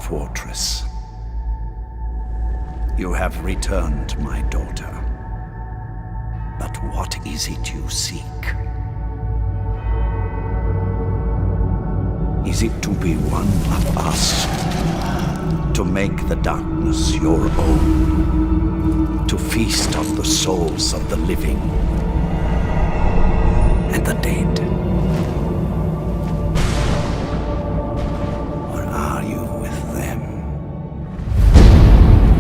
fortress. You have returned, my daughter. But what is it you seek? Is it to be one of us? To make the darkness your own? To feast on the souls of the living and the dead? Or are you with them?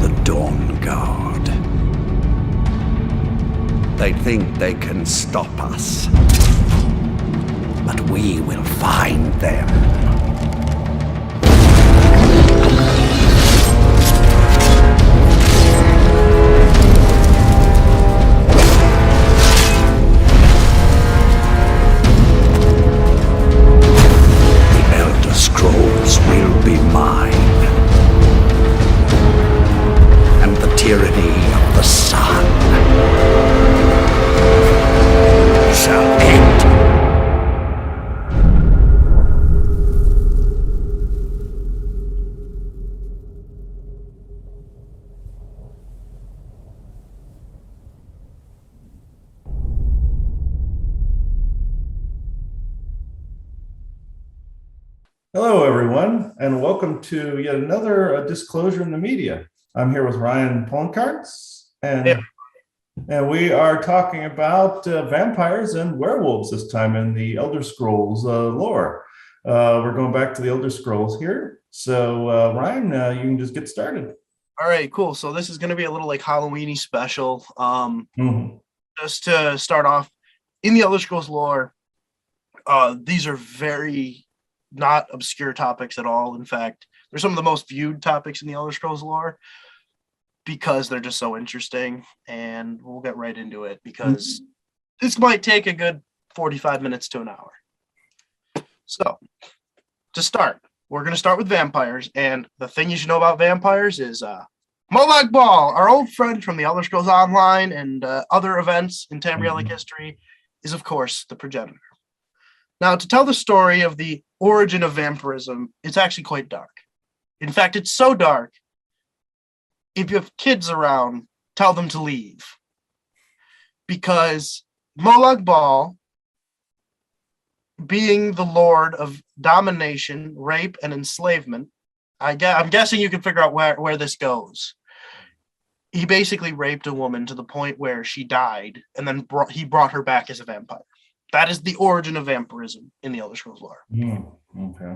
The Dawn Guard. They think they can stop us. But we will find them. The Elder Scrolls will be mine. And the tyranny of the sun shall end. Hello, everyone, and welcome to yet another Disclosure in the Media. I'm here with Ryan Poloncarz, and we are talking about vampires and werewolves this time in the Elder Scrolls lore. We're going back to the Elder Scrolls here. So, Ryan, you can just get started. All right, cool. So this is going to be a little like Halloween-y special. Just to start off, in the Elder Scrolls lore, these are very not obscure topics at all. In fact, they're some of the most viewed topics in the Elder Scrolls lore because they're just so interesting, and we'll get right into it because this might take a good 45 minutes to an hour. So, to start, we're going to start with vampires, and the thing you should know about vampires is Molag Bal, our old friend from the Elder Scrolls Online and other events in Tamrielic history, is of course the progenitor. Now, to tell the story of the origin of vampirism, it's actually quite dark. In fact, it's so dark, if you have kids around, tell them to leave. Because Molag Bal, being the lord of domination, rape, and enslavement, I'm guessing you can figure out where this goes. He basically raped a woman to the point where she died, and then he brought her back as a vampire. That is the origin of vampirism in the Elder Scrolls lore. Okay.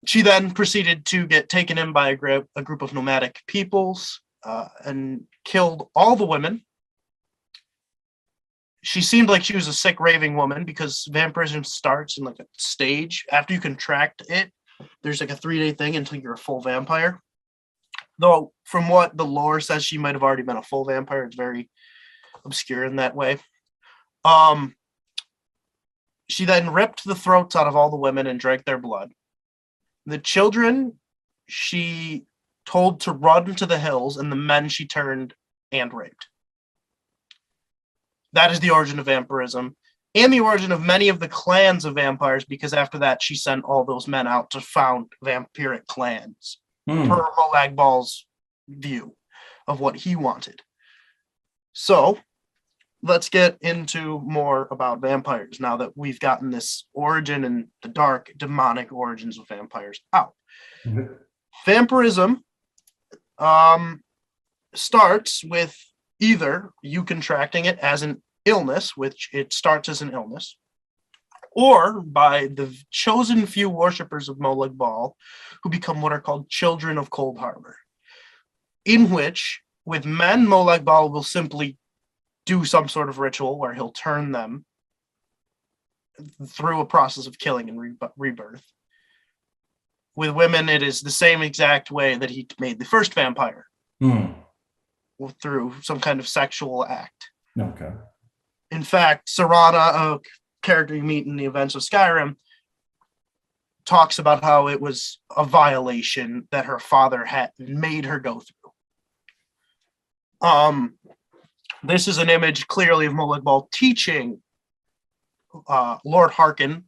She then proceeded to get taken in by a group of nomadic peoples and killed all the women. She seemed like she was a sick, raving woman because vampirism starts in like a stage. After you contract it, there's like a 3-day thing until you're a full vampire. Though, from what the lore says, she might have already been a full vampire. It's very obscure in that way. She then ripped the throats out of all the women and drank their blood. The children she told to run to the hills, and the men she turned and raped. That is the origin of vampirism, and the origin of many of the clans of vampires, because after that she sent all those men out to found vampiric clans, per Molag Bal's view of what he wanted. So, let's get into more about vampires now that we've gotten this origin and the dark, demonic origins of vampires out. Vampirism starts with either you contracting it as an illness, which it starts as an illness, or by the chosen few worshippers of Molag Bal who become what are called Children of Coldharbour, in which, with men, Molag Bal will simply do some sort of ritual where he'll turn them through a process of killing and rebirth. With women, it is the same exact way that he made the first vampire, through some kind of sexual act. Okay. In fact, Serana, a character you meet in the events of Skyrim, talks about how it was a violation that her father had made her go through. This is an image clearly of Molag Bal teaching Lord Harkin,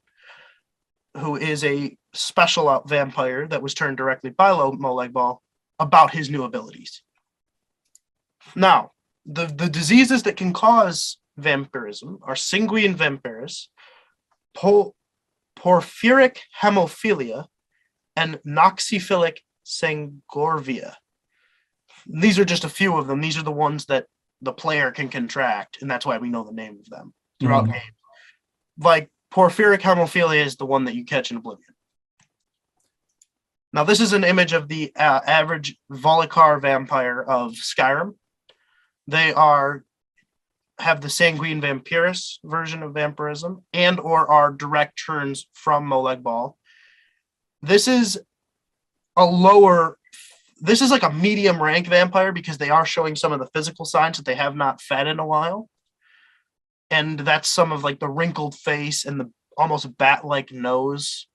who is a special vampire that was turned directly by Molag Bal about his new abilities. Now, the diseases that can cause vampirism are sanguine vampiris, porphyric hemophilia, and noxophilic sangorvia. These are just a few of them. These are the ones that the player can contract, and that's why we know the name of them throughout games. Like porphyric hemophilia is the one that you catch in Oblivion. Now, this is an image of the average Volokar vampire of Skyrim. They have the sanguine vampiris version of vampirism and or are direct turns from Molag Bal. This is like a medium rank vampire because they are showing some of the physical signs that they have not fed in a while. And that's some of like the wrinkled face and the almost bat-like nose.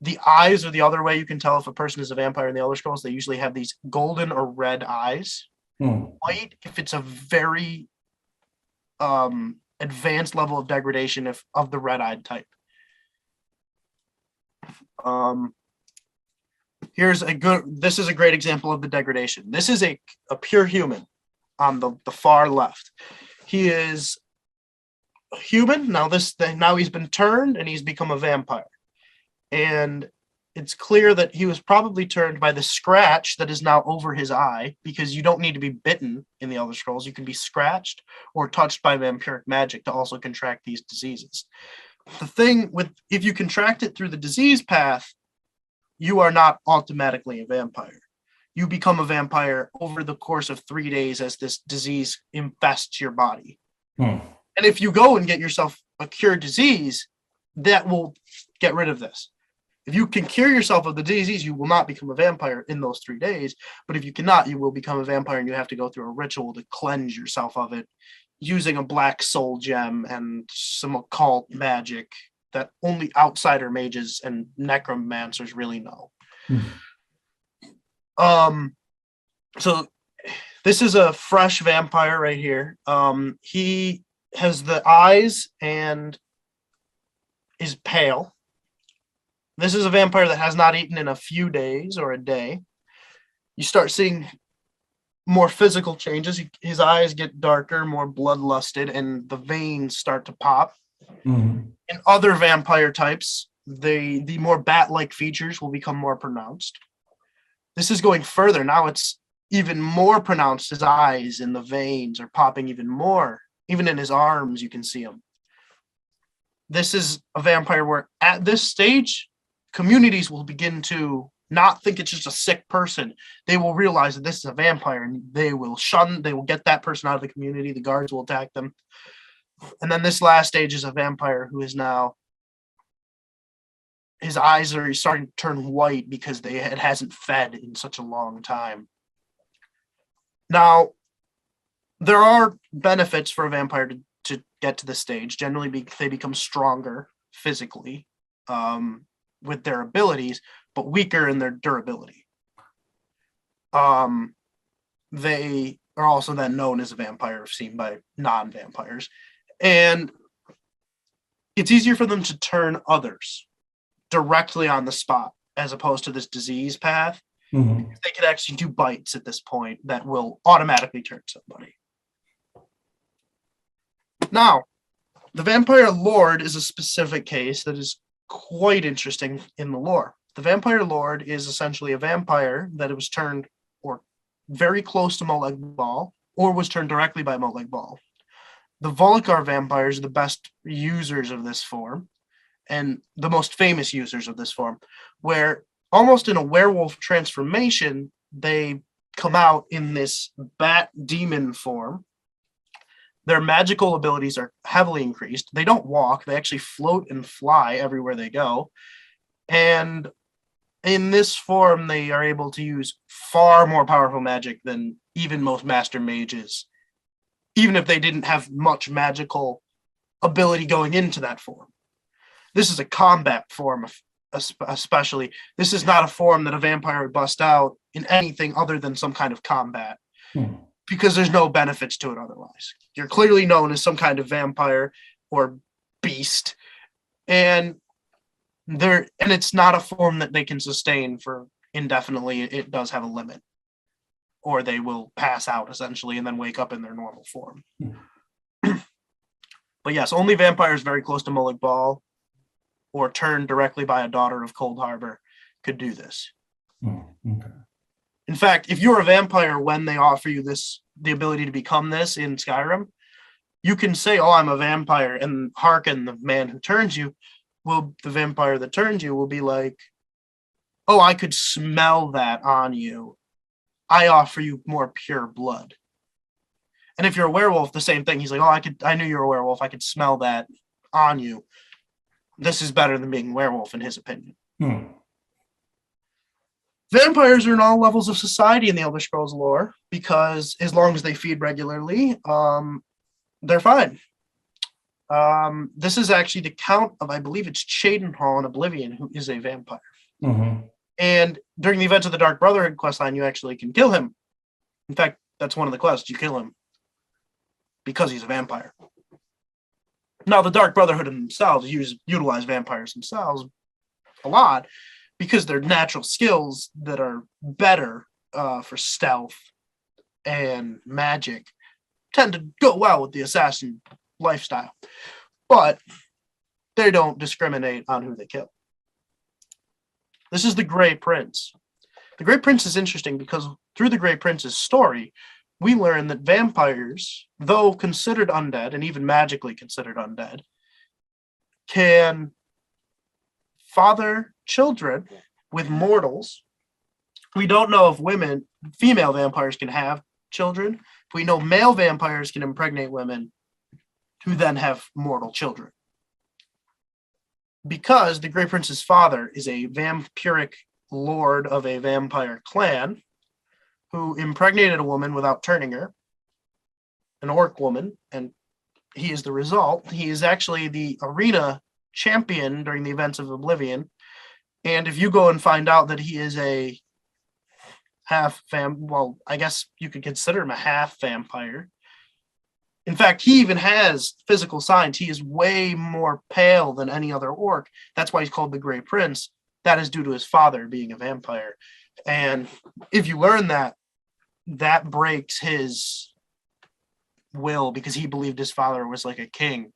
The eyes are the other way you can tell if a person is a vampire in the Elder Scrolls. They usually have these golden or red eyes. White if it's a very advanced level of degradation of the red-eyed type. This is a great example of the degradation. This is a pure human on the far left. He is a human. Now he's been turned and he's become a vampire. And it's clear that he was probably turned by the scratch that is now over his eye, because you don't need to be bitten in the Elder Scrolls. You can be scratched or touched by vampiric magic to also contract these diseases. The thing if you contract it through the disease path, you are not automatically a vampire. You become a vampire over the course of 3 days as this disease infests your body. And if you go and get yourself a cured disease, that will get rid of this. If you can cure yourself of the disease, you will not become a vampire in those 3 days. But if you cannot, you will become a vampire and you have to go through a ritual to cleanse yourself of it using a black soul gem and some occult magic that only outsider mages and necromancers really know. So this is a fresh vampire right here. He has the eyes and is pale. This is a vampire that has not eaten in a few days or a day. You start seeing more physical changes. His eyes get darker, more bloodlusted, and the veins start to pop. In other vampire types, the more bat-like features will become more pronounced. This is going further. Now it's even more pronounced. His eyes and the veins are popping even more. Even in his arms, you can see them. This is a vampire where at this stage, communities will begin to not think it's just a sick person. They will realize that this is a vampire and they will get that person out of the community. The guards will attack them. And then this last stage is a vampire who is now, his eyes are starting to turn white because it hasn't fed in such a long time. Now, there are benefits for a vampire to get to this stage. Generally, they become stronger physically with their abilities, but weaker in their durability. They are also then known as a vampire seen by non-vampires. And it's easier for them to turn others directly on the spot as opposed to this disease path. They could actually do bites at this point that will automatically turn somebody. Now, the Vampire Lord is a specific case that is quite interesting in the lore. The Vampire Lord is essentially a vampire that was turned or very close to Molag Bal or was turned directly by Molag Bal. The Volokar vampires are the best users of this form and the most famous users of this form, where almost in a werewolf transformation, they come out in this bat demon form. Their magical abilities are heavily increased. They don't walk. They actually float and fly everywhere they go. And in this form, they are able to use far more powerful magic than even most master mages, even if they didn't have much magical ability going into that form. This is a combat form, especially. This is not a form that a vampire would bust out in anything other than some kind of combat. Because there's no benefits to it otherwise. You're clearly known as some kind of vampire or beast. And and it's not a form that they can sustain for indefinitely. It does have a limit, or they will pass out essentially and then wake up in their normal form. But yes, only vampires very close to Molag Bal or turned directly by a daughter of Cold Harbor could do this. Okay. In fact, if you're a vampire when they offer you the ability to become this in Skyrim, you can say, "Oh, I'm a vampire," and hearken the man who turns you. The vampire that turns you will be like, "Oh, I could smell that on you. I offer you more pure blood." And if you're a werewolf, the same thing. He's like, "Oh, I knew you were a werewolf. I could smell that on you. This is better than being a werewolf," in his opinion. Vampires are in all levels of society in the Elder Scrolls lore, because as long as they feed regularly, they're fine. This is actually the count of, I believe it's Cheydinhal in Oblivion, who is a vampire. And during the events of the Dark Brotherhood questline, you actually can kill him. In fact, that's one of the quests. You kill him because he's a vampire. Now, the Dark Brotherhood themselves utilize vampires themselves a lot because they're natural skills that are better for stealth and magic, tend to go well with the assassin lifestyle. But they don't discriminate on who they kill. This is the Grey Prince. The Grey Prince is interesting because through the Grey Prince's story, we learn that vampires, though considered undead and even magically considered undead, can father children with mortals. We don't know if female vampires can have children. We know male vampires can impregnate women who then have mortal children. Because the Grey Prince's father is a vampiric lord of a vampire clan who impregnated a woman without turning her, an orc woman, and he is the result. He is actually the arena champion during the events of Oblivion. And if you go and find out that he is a I guess you could consider him a half vampire. In fact, he even has physical signs. He is way more pale than any other orc. That's why he's called the Grey Prince. That is due to his father being a vampire. And if you learn that, that breaks his will because he believed his father was like a king.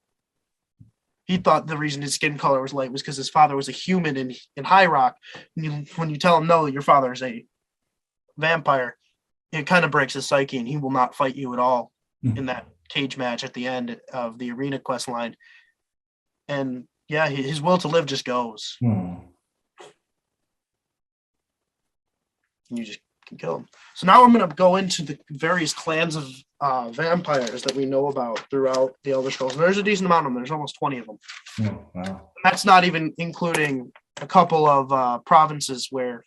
He thought the reason his skin color was light was because his father was a human in High Rock. When you tell him, no, your father is a vampire, it kind of breaks his psyche and he will not fight you at all in that cage match at the end of the arena quest line. And yeah, his will to live just goes. And you just can kill him. So now I'm going to go into the various clans of vampires that we know about throughout the Elder Scrolls. And there's a decent amount of them. There's almost 20 of them. Wow. That's not even including a couple of provinces where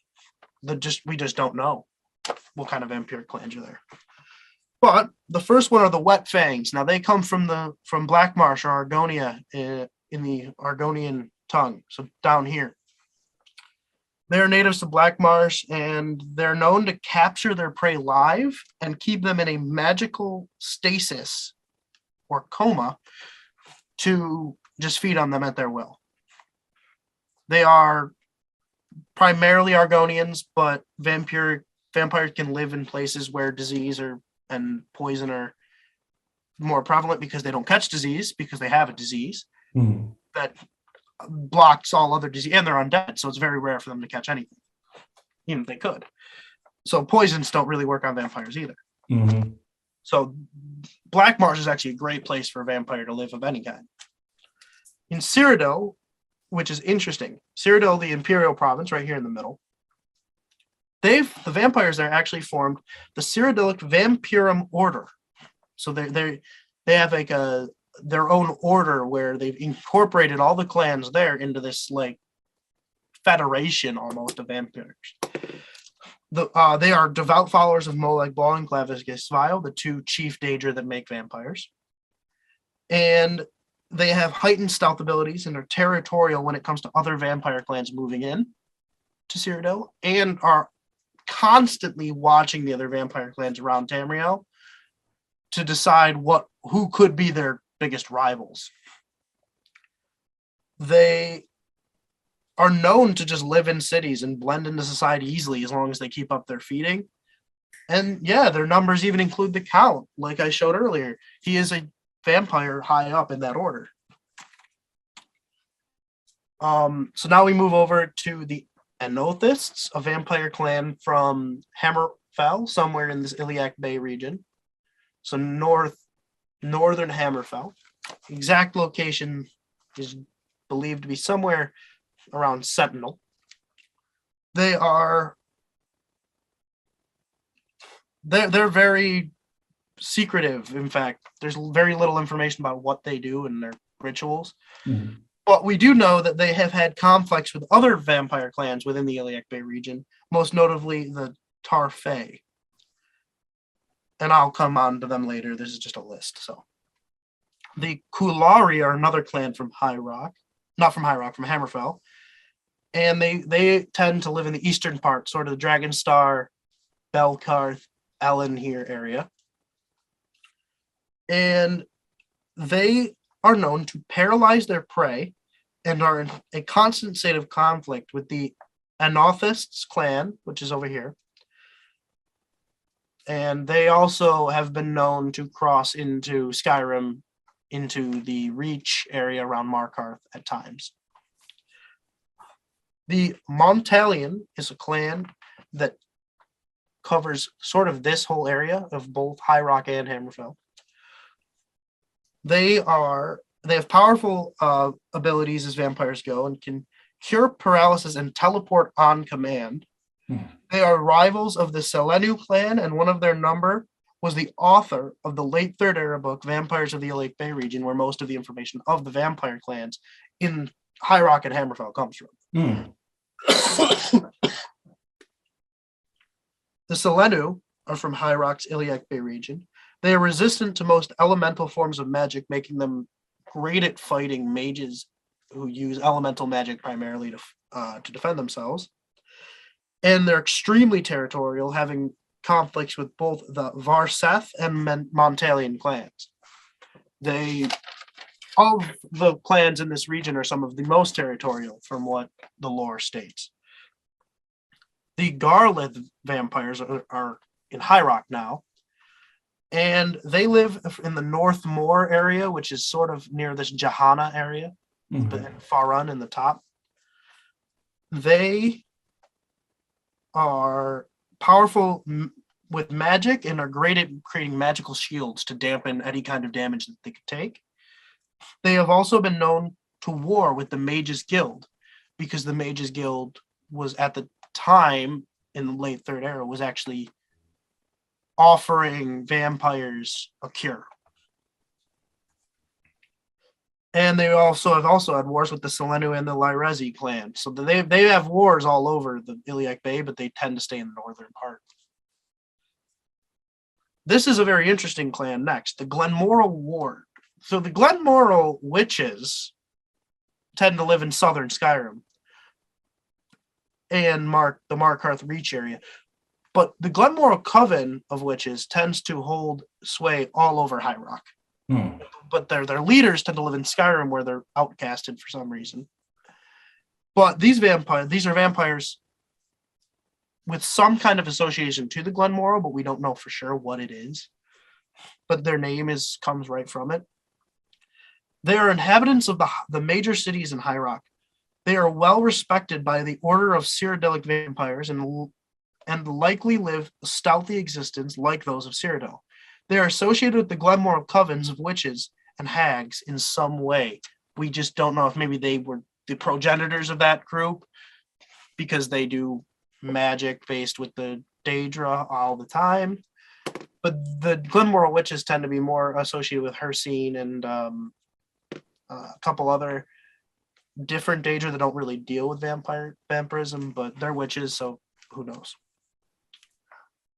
we just don't know what kind of vampire clans are there. But the first one are the Wet Fangs. Now they come from Black Marsh or Argonia in the Argonian tongue. So down here. They're natives to Black Marsh, and they're known to capture their prey live and keep them in a magical stasis or coma to just feed on them at their will. They are primarily Argonians, but vampires can live in places where disease and poison are more prevalent because they don't catch disease, because they have a disease that blocks all other disease, and they're undead, so it's very rare for them to catch anything, even if they could. So poisons don't really work on vampires either. So Black Marsh is actually a great place for a vampire to live of any kind. In Cyrodiil, which is interesting, Cyrodiil, the Imperial province, right here in the middle, the vampires there actually formed the Cyrodiilic Vampirum Order. So they have like their own order where they've incorporated all the clans there into this like federation almost of vampires. They are devout followers of Molag Bal and Glavis Vile, the two chief Daedra that make vampires. And they have heightened stealth abilities and are territorial when it comes to other vampire clans moving in to Cyrodiil, and are constantly watching the other vampire clans around Tamriel to decide who could be their biggest rivals. They are known to just live in cities and blend into society easily as long as they keep up their feeding. And yeah, their numbers even include the Count, like I showed earlier. He is a vampire high up in that order. So now we move over to the Anothists, a vampire clan from Hammerfell, somewhere in this Iliac Bay region. So northern Hammerfell. Exact location is believed to be somewhere around Sentinel. They're very secretive. In fact, there's very little information about what they do and their rituals. Mm-hmm. But we do know that they have had conflicts with other vampire clans within the Iliac Bay region, most notably the Tarfay. And I'll come on to them later. This is just a list. So the Kulari are another clan from High Rock, not from High Rock, from Hammerfell. And they tend to live in the eastern part, sort of the Dragonstar, Belkarth, Ellen here area. And they are known to paralyze their prey and are in a constant state of conflict with the Anothists clan, which is over here. And they also have been known to cross into Skyrim, into the Reach area around Markarth at times. The Montalion is a clan that covers sort of this whole area of both High Rock and Hammerfell. They have powerful abilities as vampires go and can cure paralysis and teleport on command. They are rivals of the Selenu clan, and one of their number was the author of the late Third Era book, Vampires of the Iliac Bay region, where most of the information of the vampire clans in High Rock and Hammerfell comes from. The Selenu are from High Rock's Iliac Bay region. They are resistant to most elemental forms of magic, making them great at fighting mages who use elemental magic primarily to defend themselves. And they're extremely territorial, having conflicts with both the Varseth and Montalion clans. Of the clans in this region are some of the most territorial from what the lore states. The Garlith vampires are in High Rock now, and they live in the North Moor area, which is sort of near this Jahana area, but Farun in the top. They are powerful with magic and are great at creating magical shields to dampen any kind of damage that they could take. They have also been known to war with the Mages Guild, because the Mages Guild was at the time in the late Third Era was actually offering vampires a cure. And they have also had wars with the Selenu and the Lyrezi clan. So they have wars all over the Iliac Bay, but they tend to stay in the northern part. This is a very interesting clan next, the Glenmoral Ward. So the Glenmoral witches tend to live in southern Skyrim and the Markarth Reach area. But the Glenmoral Coven of witches tends to hold sway all over High Rock. But their leaders tend to live in Skyrim, where they're outcasted for some reason. But these are vampires with some kind of association to the Glenmoral, but we don't know for sure what it is. But their name comes right from it. They are inhabitants of the major cities in High Rock. They are well respected by the Order of Cyrodiilic Vampires and likely live a stealthy existence like those of Cyrodiil. They are associated with the Glenmoral covens of witches and hags in some way. We just don't know if maybe they were the progenitors of that group, because they do magic based with the Daedra all the time. But the Glenmoral witches tend to be more associated with Hircine and a couple other different Daedra that don't really deal with vampirism, but they're witches, so who knows.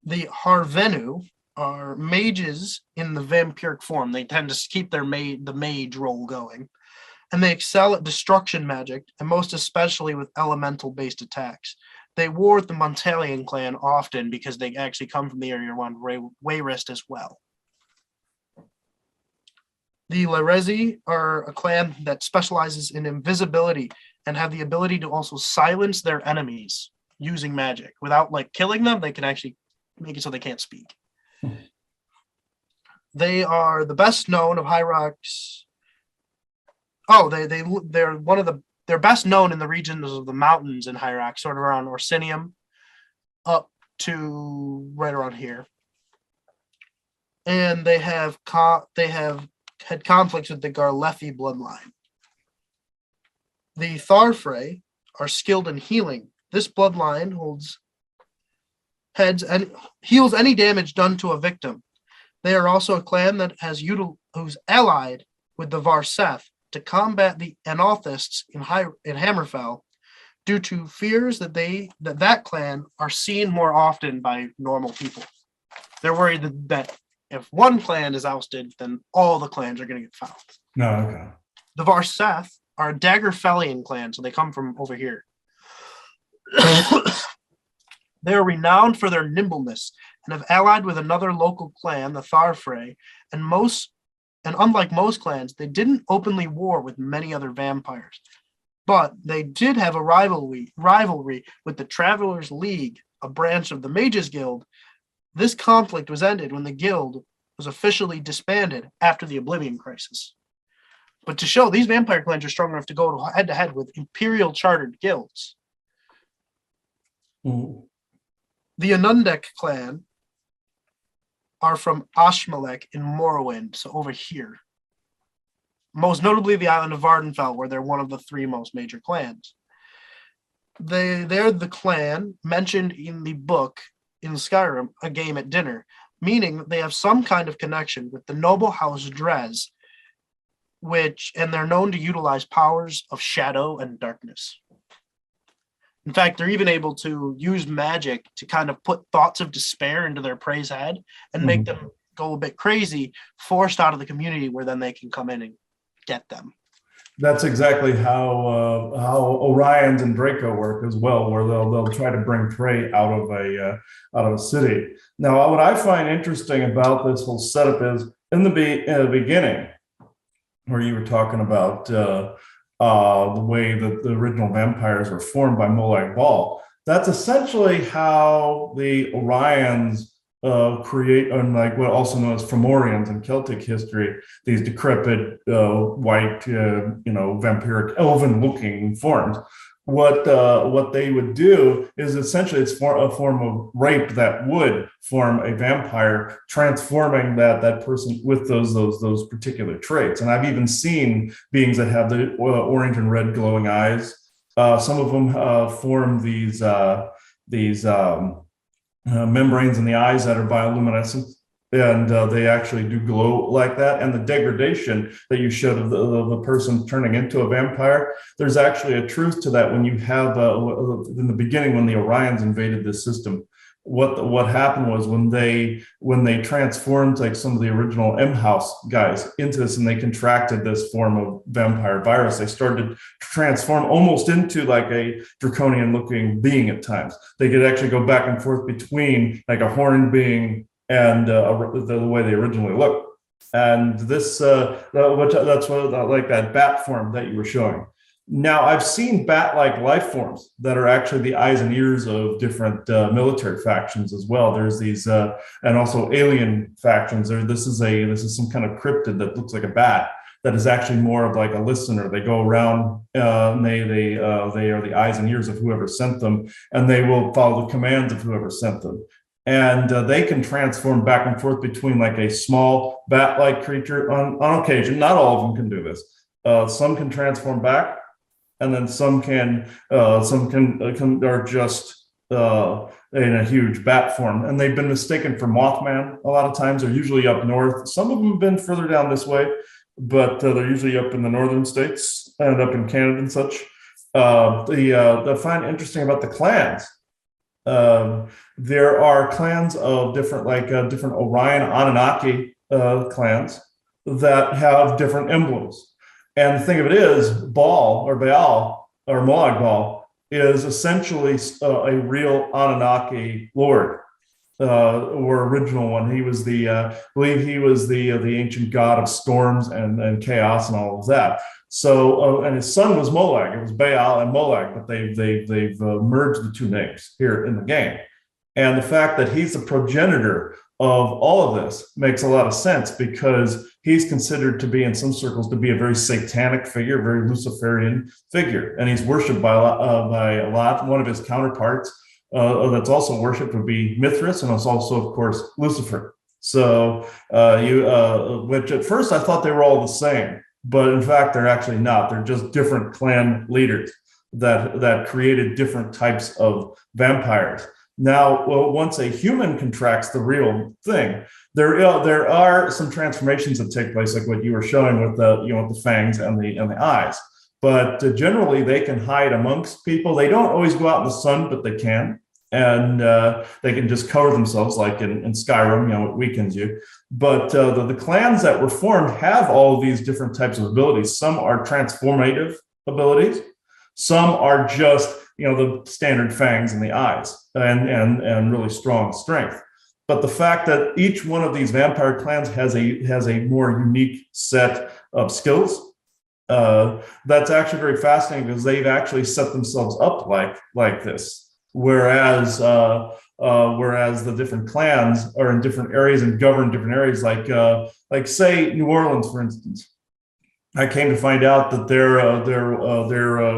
The Harvenu are mages in the vampiric form. They tend to keep the mage role going, and they excel at destruction magic, and most especially with elemental-based attacks. They war with the Montalion clan often because they actually come from the area around Wayrest as well. The Lyrezi are a clan that specializes in invisibility and have the ability to also silence their enemies using magic. Without like killing them, they can actually make it so they can't speak. They are the best known of High Rock's. Oh, they're one of the they're best known in the regions of the mountains in High Rock, sort of around Orsinium, up to right around here. And they have had conflicts with the Garlethi bloodline. The Tharfrey are skilled in healing. This bloodline holds heads and heals any damage done to a victim. They are also a clan that who's allied with the Varseth to combat the Analthists in Hammerfell, due to fears that clan are seen more often by normal people. They're worried that if one clan is ousted, then all the clans are going to get found. No, okay. The Varseth are a Daggerfellian clan, so they come from over here. They are renowned for their nimbleness and have allied with another local clan, the Tharfrey, and unlike most clans, they didn't openly war with many other vampires. But they did have a rivalry with the Travelers League, a branch of the Mages Guild. This conflict was ended when the guild was officially disbanded after the Oblivion Crisis. But to show these vampire clans are strong enough to go head-to-head with imperial chartered guilds. Mm. The Anundek clan are from Ashmalek in Morrowind, so over here. Most notably the island of Vardenfell, where they're one of the three most major clans. They're the clan mentioned in the book in Skyrim, A Game at Dinner, meaning that they have some kind of connection with the noble house Drez, and they're known to utilize powers of shadow and darkness. In fact, they're even able to use magic to kind of put thoughts of despair into their prey's head and make them go a bit crazy, forced out of the community, where then they can come in and get them. That's exactly how Orions and Draco work as well, where they'll try to bring prey out of a city. Now, what I find interesting about this whole setup is in the beginning, where you were talking about the way that the original vampires were formed by Molag Bal. That's essentially how the Orions create, like what also known as Fomorians in Celtic history, these decrepit, white, vampiric, elven-looking forms. What they would do is essentially it's a form of rape that would form a vampire, transforming that person with those particular traits. And I've even seen beings that have the orange and red glowing eyes. Some of them form these membranes in the eyes that are bioluminescent, and they actually do glow like that. And the degradation that you showed of the person turning into a vampire, there's actually a truth to that. When you have in the beginning, when the Orions invaded this system, what happened was when they transformed like some of the original M House guys into this, and they contracted this form of vampire virus, they started to transform almost into like a draconian looking being at times. They could actually go back and forth between like a horned being and the way they originally looked. And this that's what like that bat form that you were showing. Now, I've seen bat-like life forms that are actually the eyes and ears of different military factions as well. There's these, and also alien factions. This is some kind of cryptid that looks like a bat that is actually more of like a listener. They go around, and they are the eyes and ears of whoever sent them, and they will follow the commands of whoever sent them. And they can transform back and forth between like a small bat-like creature on occasion. Not all of them can do this. Some can transform back. And then some are just in a huge bat form, and they've been mistaken for Mothman a lot of times. They're usually up north. Some of them have been further down this way, but they're usually up in the northern states and up in Canada and such. I find interesting about the clans. There are clans of different Orion Anunnaki clans that have different emblems. And the thing of it is, Baal or Molag Bal is essentially a real Anunnaki lord. or original one. He was I believe he was the ancient god of storms and chaos and all of that. So, and his son was Molag. It was Baal and Molag, but they've merged the two names here in the game. And the fact that he's the progenitor of all of this makes a lot of sense, because he's considered to be, in some circles, to be a very satanic figure, a very Luciferian figure, and he's worshipped by a lot. One of his counterparts that's also worshipped would be Mithras, and it's also, of course, Lucifer. So which at first I thought they were all the same, but in fact they're actually not. They're just different clan leaders that created different types of vampires. Now, once a human contracts the real thing, there are some transformations that take place, like what you were showing with the fangs and the eyes. But generally, they can hide amongst people. They don't always go out in the sun, but they can, and they can just cover themselves, like in Skyrim. It weakens you. But the clans that were formed have all of these different types of abilities. Some are transformative abilities. Some are just the standard fangs and the eyes and really strong strength. But the fact that each one of these vampire clans has a more unique set of skills, that's actually very fascinating, because they've actually set themselves up like this. Whereas the different clans are in different areas and govern different areas, like say New Orleans, for instance. I came to find out that there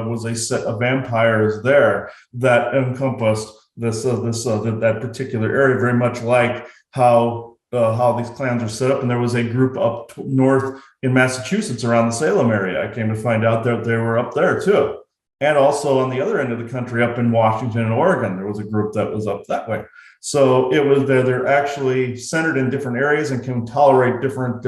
was a set of vampires there that encompassed that particular area, very much like how these clans are set up. And there was a group up north in Massachusetts around the Salem area. I came to find out that they were up there too. And also on the other end of the country, up in Washington and Oregon, there was a group that was up that way. So it was they're actually centered in different areas and can tolerate different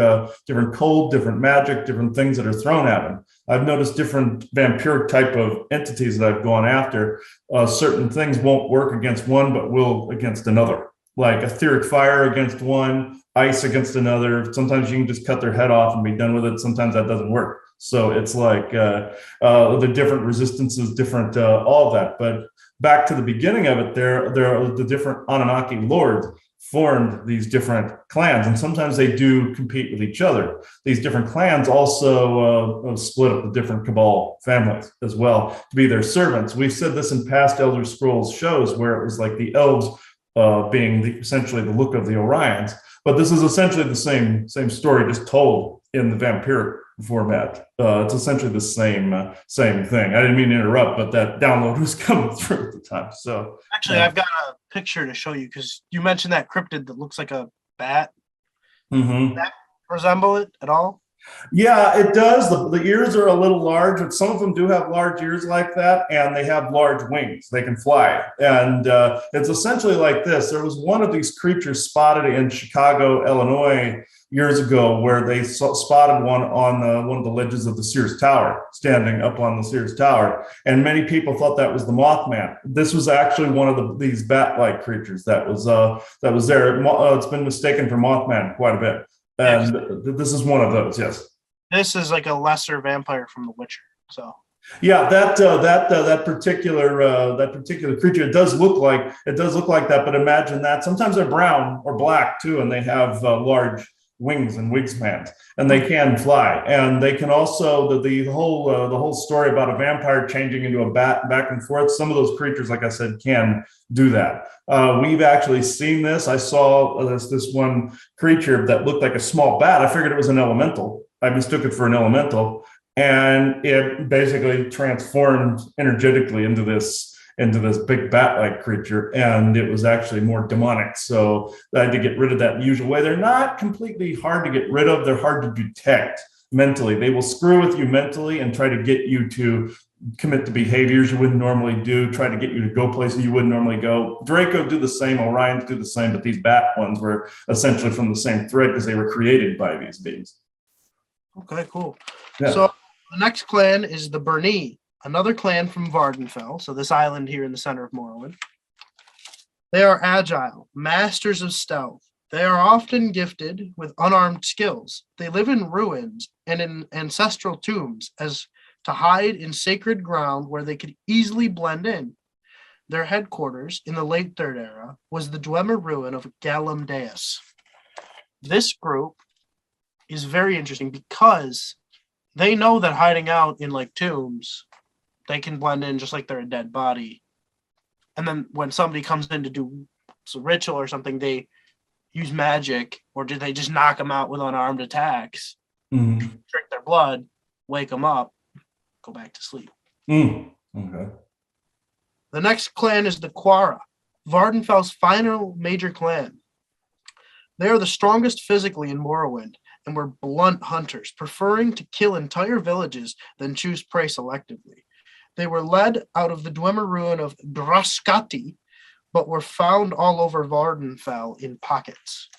cold, different magic, different things that are thrown at them. I've noticed different vampiric type of entities that I've gone after. Certain things won't work against one, but will against another. Like etheric fire against one, ice against another. Sometimes you can just cut their head off and be done with it. Sometimes that doesn't work. So it's like the different resistances, different all of that. But back to the beginning of it, there are the different Anunnaki lords formed these different clans, and sometimes they do compete with each other. These different clans also split up the different Cabal families as well to be their servants. We've said this in past Elder Scrolls shows, where it was like the elves being essentially the look of the Orions, but this is essentially the same story, just told in the vampiric format. It's essentially the same thing. I didn't mean to interrupt, but that download was coming through at the time. So actually, I've got a picture to show you, because you mentioned that cryptid that looks like a bat. Mm-hmm. Does that resemble it at all? Yeah, it does. The ears are a little large, but some of them do have large ears like that, and they have large wings. They can fly. And it's essentially like this. There was one of these creatures spotted in Chicago, Illinois, years ago, where they spotted one on one of the ledges of the Sears Tower, standing up on the Sears Tower. And many people thought that was the Mothman. This was actually one of these bat-like creatures that was there. It's been mistaken for Mothman quite a bit. And this is one of those, yes. This is like a lesser vampire from The Witcher. So yeah, that particular creature, it does look like that. But imagine that. Sometimes they're brown or black too, and they have large wings and wingspans, and they can fly. And they can also the whole story about a vampire changing into a bat back and forth. Some of those creatures, like I said, can do that. We've actually seen this. I saw this one creature that looked like a small bat. I figured it was an elemental. I mistook it for an elemental, and it basically transformed energetically into this big bat-like creature, and it was actually more demonic. So I had to get rid of that in the usual way. They're not completely hard to get rid of. They're hard to detect mentally. They will screw with you mentally and try to get you to commit to behaviors you wouldn't normally do, try to get you to go places you wouldn't normally go. Draco do the same, Orions do the same, but these bat ones were essentially from the same thread because they were created by these beings. Okay, cool. Yeah. So the next clan is the Bernese, another clan from Vardenfell, so this island here in the center of Morrowind. They are agile, masters of stealth. They are often gifted with unarmed skills. They live in ruins and in ancestral tombs as to hide in sacred ground where they could easily blend in. their headquarters in the late Third Era was the Dwemer ruin of Galum Deus. This group is very interesting because they know that hiding out in like tombs, they can blend in just like they're a dead body. And then when somebody comes in to do some ritual or something, they use magic, or do they just knock them out with unarmed attacks, drink their blood, wake them up, go back to sleep. Okay. The next clan is the Quara, Vardenfell's final major clan. They are the strongest physically in Morrowind and were blunt hunters, preferring to kill entire villages than choose prey selectively. They were led out of the Dwemer ruin of Drascati, but were found all over Vardenfell in pockets.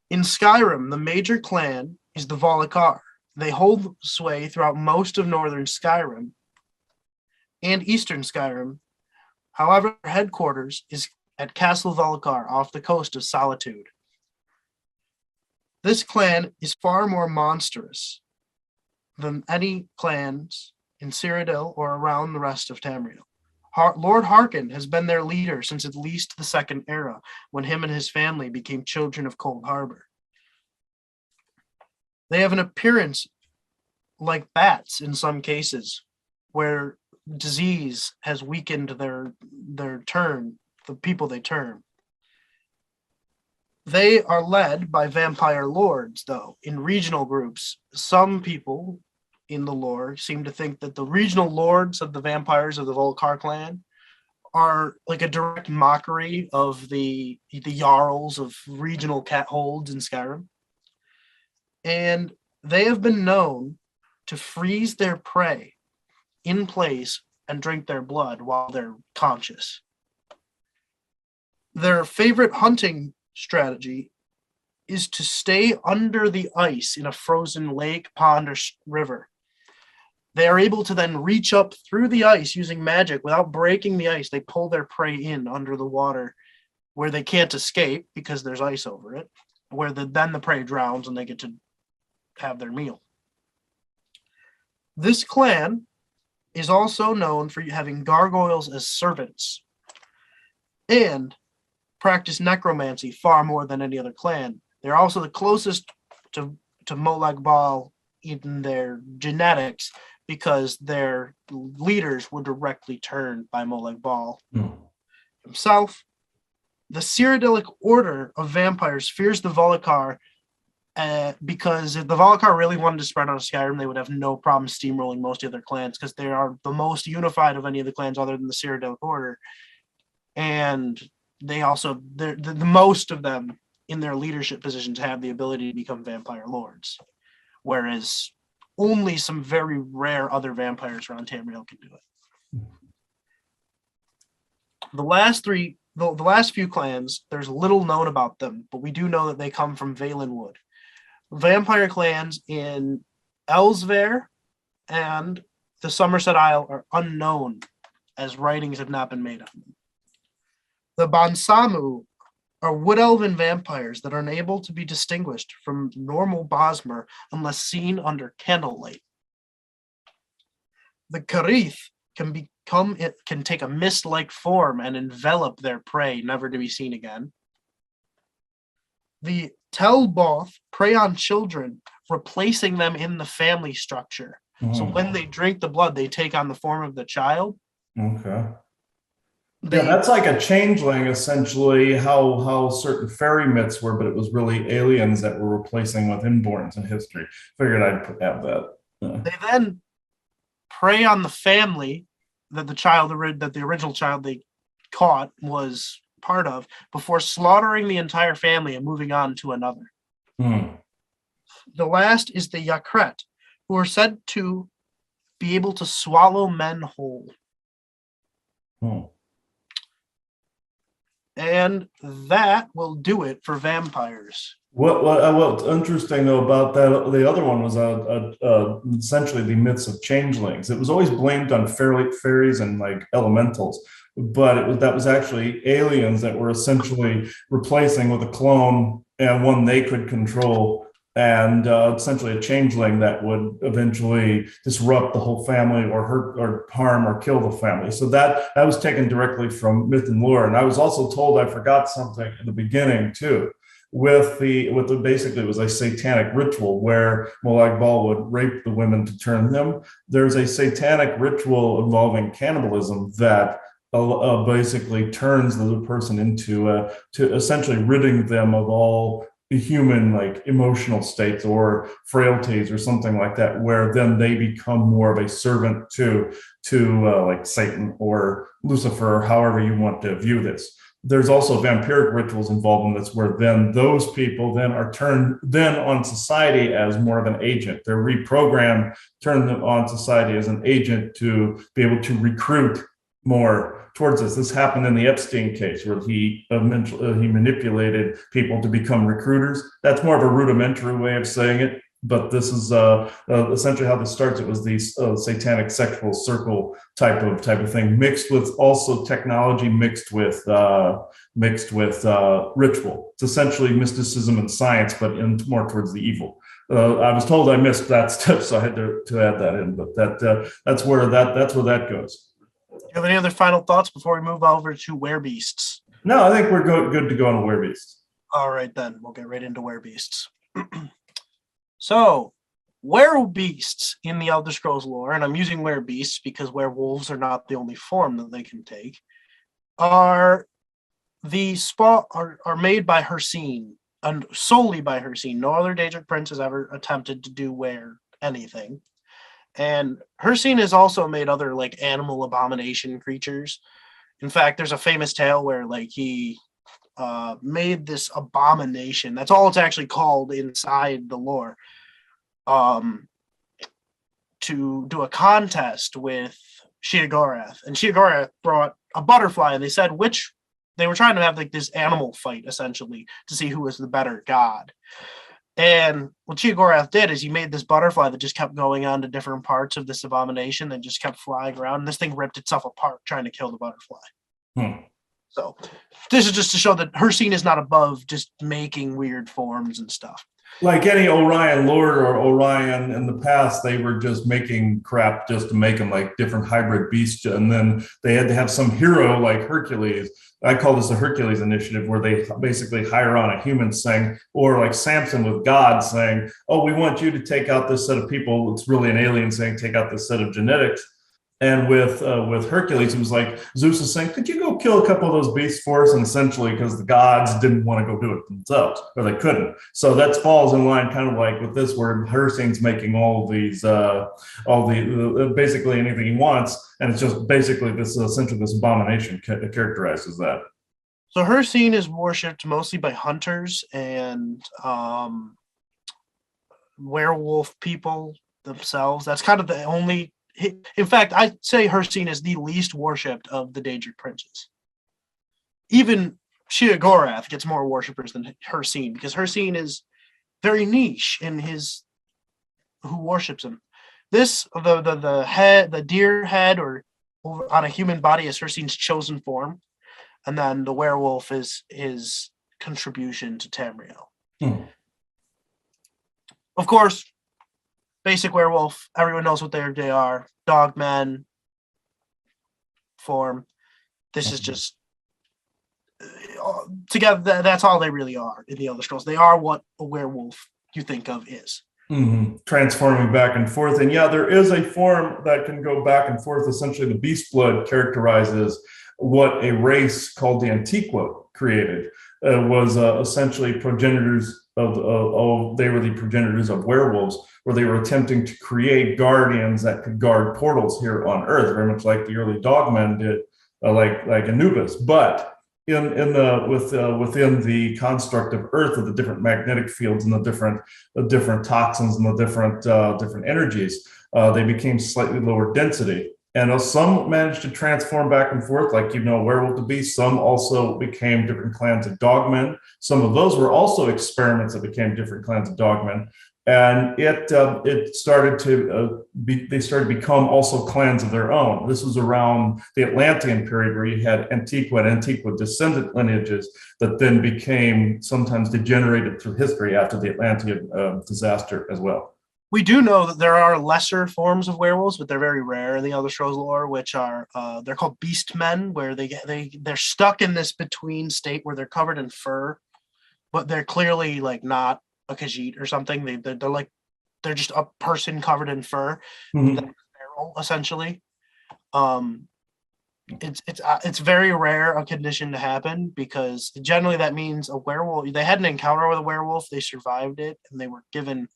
In Skyrim, the major clan is the Volokar. They hold sway throughout most of northern Skyrim and eastern Skyrim. However, headquarters is at Castle Volokar off the coast of Solitude. This clan is far more monstrous than any clans in Cyrodiil or around the rest of Tamriel. Lord Harkon has been their leader since at least the Second Era, when him and his family became children of Cold Harbor. They have an appearance like bats in some cases, where disease has weakened their turn, the people they turn. They are led by vampire lords, though, in regional groups. Some people in the lore seem to think that the regional lords of the vampires of the Volkar clan are like a direct mockery of the Jarls of regional cat holds in Skyrim. And they have been known to freeze their prey in place and drink their blood while they're conscious. Their favorite hunting strategy is to stay under the ice in a frozen lake, pond, or river. They are able to then reach up through the ice using magic without breaking the ice. They pull their prey in under the water where they can't escape because there's ice over it, where then the prey drowns and they get to have their meal. This clan is also known for having gargoyles as servants and practice necromancy far more than any other clan. They're also the closest to Molag Bal in their genetics because their leaders were directly turned by Molag Bal himself. The Cyrodiilic Order of Vampires fears the Volokar because if the Volokar really wanted to spread out of Skyrim, they would have no problem steamrolling most of their clans because they are the most unified of any of the clans other than the Cyrodiilic Order. And they also, the most of them in their leadership positions have the ability to become vampire lords, whereas only some very rare other vampires around Tamriel can do it. The last few clans, there's little known about them, but we do know that they come from Valenwood. Vampire clans in Elsver and the Somerset Isle are unknown, as writings have not been made on them. The Bansamu are wood elven vampires that are unable to be distinguished from normal Bosmer unless seen under candlelight. The Karith can take a mist-like form and envelop their prey, never to be seen again. The Telboth prey on children, replacing them in the family structure. So when they drink the blood, they take on the form of the child. Okay. That's like a changeling, essentially, how certain fairy myths were, but it was really aliens that were replacing with inborns in history. Figured I'd have that. They then prey on the family that the original child they caught was part of, before slaughtering the entire family and moving on to another. The last is the Yakret, who are said to be able to swallow men whole. And that will do it for vampires. What's interesting though about that, the other one was essentially the myths of changelings. It was always blamed on fairies and like elementals, but that was actually aliens that were essentially replacing with a clone and one they could control and essentially a changeling that would eventually disrupt the whole family or hurt or harm or kill the family. So that was taken directly from myth and lore. And I was also told, I forgot something in the beginning too, with the basically it was a satanic ritual where Molag Bal would rape the women to turn them. There's a satanic ritual involving cannibalism that basically turns the person into to essentially ridding them of all human like emotional states or frailties or something like that, where then they become more of a servant to like Satan or Lucifer, or however you want to view this. There's also vampiric rituals involved in this, where then those people then are turned then on society as more of an agent. They're reprogrammed, turned on society as an agent to be able to recruit more towards us. This happened in the Epstein case, where he manipulated people to become recruiters. That's more of a rudimentary way of saying it, but this is essentially how this starts. It was the satanic sexual circle type of thing, mixed with also technology, mixed with ritual. It's essentially mysticism and science, but in more towards the evil. I was told I missed that step, so I had to add that in. But that's where that goes. Do you have any other final thoughts before we move over to werebeasts? No, I think we're good to go on werebeasts. All right, then we'll get right into werebeasts. So, werebeasts in the Elder Scrolls lore, and I'm using werebeasts because werewolves are not the only form that they can take, are made by Hircine, and solely by Hircine. No other Daedric prince has ever attempted to do were anything. And Hircine has also made other like animal abomination creatures. In fact, there's a famous tale where like he made this abomination. That's all it's actually called inside the lore. To do a contest with Sheogorath, and Sheogorath brought a butterfly, and they were trying to have like this animal fight essentially to see who was the better god. And what Sheogorath did is he made this butterfly that just kept going on to different parts of this abomination that just kept flying around. And this thing ripped itself apart trying to kill the butterfly. So this is just to show that Hircine is not above just making weird forms and stuff. Like any Orion Lord or Orion in the past, they were just making crap just to make them like different hybrid beasts. And then they had to have some hero like Hercules. I call this the Hercules initiative, where they basically hire on a human saying, or like Samson with God saying, oh, we want you to take out this set of people. It's really an alien saying, take out this set of genetics. And with Hercules, it was like Zeus is saying, could you go kill a couple of those beasts for us? And essentially because the gods didn't want to go do it themselves, or they couldn't. So that falls in line kind of like with this, where Hircine's making all these, basically anything he wants. And it's just basically this abomination characterizes that. So Hircine is worshipped mostly by hunters and werewolf people themselves. That's kind of the only... In fact, I'd say Hircine is the least worshipped of the Daedric princes. Even Sheogorath gets more worshippers than Hircine, because Hircine is very niche in who worships him. The deer head or on a human body is Hircine's chosen form, and then the werewolf is his contribution to Tamriel. Of course, basic werewolf, everyone knows what they are. Dogmen form. This is just together. That's all they really are in the Elder Scrolls. They are what a werewolf you think of is. Transforming back and forth. And yeah, there is a form that can go back and forth. Essentially, the beast blood characterizes what a race called the Antiqua created. Was essentially progenitors they were the progenitors of werewolves, where they were attempting to create guardians that could guard portals here on Earth, very much like the early dogmen did, like Anubis. But within the construct of Earth, of the different magnetic fields and the different toxins and the different energies, they became slightly lower density. And some managed to transform back and forth, like, werewolf to beast. Some also became different clans of dogmen. Some of those were also experiments that became different clans of dogmen. and it started to they started to become also clans of their own. This was around the Atlantean period, where you had Antiqua descendant lineages that then became sometimes degenerated through history after the Atlantean disaster as well. We do know that there are lesser forms of werewolves, but they're very rare in the Elder Scrolls lore, which are they're called beast men, where they're stuck in this between state where they're covered in fur, but they're clearly like not a Khajiit or something. They're just a person covered in fur, feral, essentially. It's very rare a condition to happen, because generally that means a werewolf. They had an encounter with a werewolf, they survived it, and they were given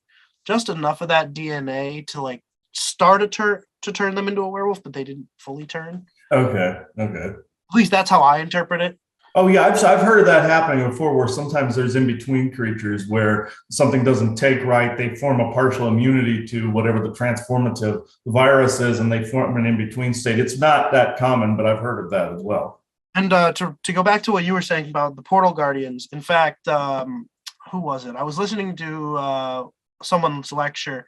just enough of that DNA to like start to turn them into a werewolf, but they didn't fully turn. Okay. At least that's how I interpret it. Oh yeah, I've heard of that happening before, where sometimes there's in-between creatures where something doesn't take right, they form a partial immunity to whatever the transformative virus is, and they form an in-between state. It's not that common, but I've heard of that as well. And to go back to what you were saying about the Portal Guardians, in fact, who was it? I was listening to someone's lecture.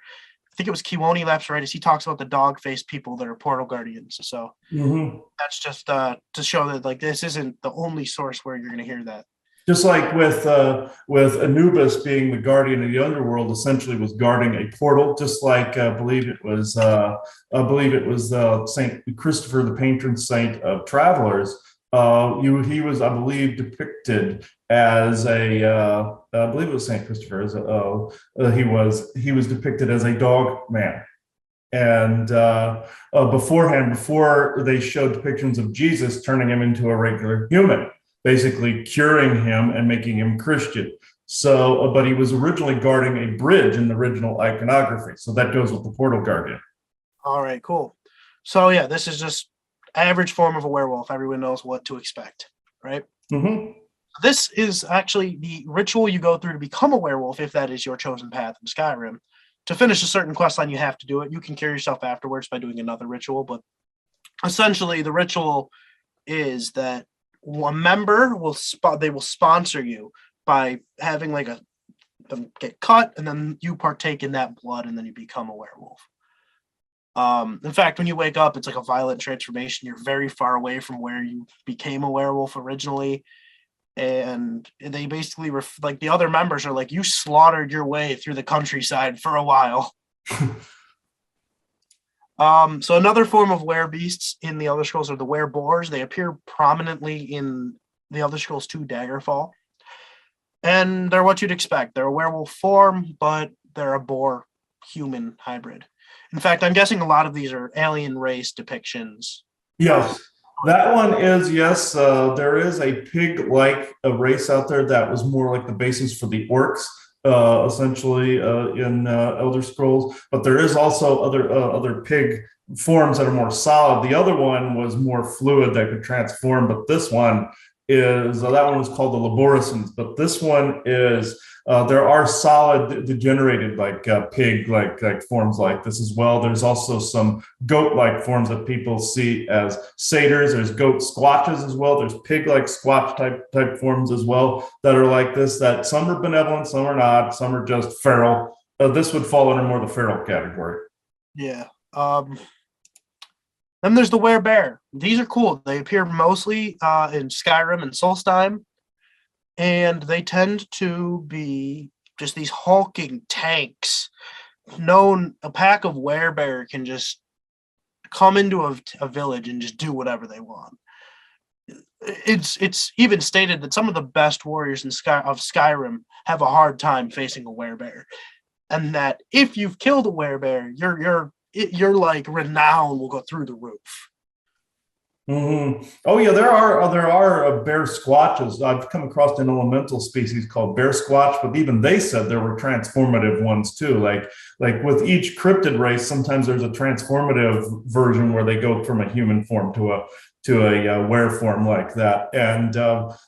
I think it was Kiwoni Lapsaritis. He talks about the dog-faced people that are Portal Guardians. So that's just to show that like this isn't the only source where you're going to hear that. Just like with Anubis being the guardian of the underworld, essentially was guarding a portal. Just like I believe it was Saint Christopher, the patron saint of travelers. He was, I believe, depicted as I believe it was Saint Christopher. He was depicted as a dog man, and before they showed depictions of Jesus turning him into a regular human, basically curing him and making him Christian. So, but he was originally guarding a bridge in the original iconography. So that goes with the Portal Guardian. All right, cool. So yeah, this is just average form of a werewolf. Everyone knows what to expect, right? This is actually the ritual you go through to become a werewolf, if that is your chosen path in Skyrim. To finish a certain quest line, you have to do it. You can cure yourself afterwards by doing another ritual, but essentially the ritual is that a member will sponsor you by having like them get cut, and then you partake in that blood, and then you become a werewolf. In fact, when you wake up, it's like a violent transformation. You're very far away from where you became a werewolf originally. And they basically like the other members are like, you slaughtered your way through the countryside for a while. So another form of werebeasts in the Elder Scrolls are the wereboars. They appear prominently in the Elder Scrolls 2 Daggerfall. And they're what you'd expect. They're a werewolf form, but they're a boar human hybrid. In fact, I'm guessing a lot of these are alien race depictions. Yes. That one is, yes, there is a pig-like race out there that was more like the basis for the orcs, essentially, in Elder Scrolls. But there is also other pig forms that are more solid. The other one was more fluid that could transform, but this one is, that one was called the Laboricans, but this one is, there are solid degenerated like pig-like forms like this as well. There's also some goat-like forms that people see as satyrs. There's goat squatches as well. There's pig-like squatch type forms as well that are like this, that some are benevolent, some are not, some are just feral. This would fall under more the feral category. Yeah. Then there's the werebear. These are cool. They appear mostly in Skyrim and Solstheim, and they tend to be just these hulking tanks. A pack of werebear can just come into a village and just do whatever they want. It's even stated that some of the best warriors of Skyrim have a hard time facing a werebear, and that if you've killed a werebear, your like renown will go through the roof. Oh yeah, there are bear squatches. I've come across an elemental species called bear squatch, but even they said there were transformative ones too. Like with each cryptid race, sometimes there's a transformative version where they go from a human form to a were form like that. And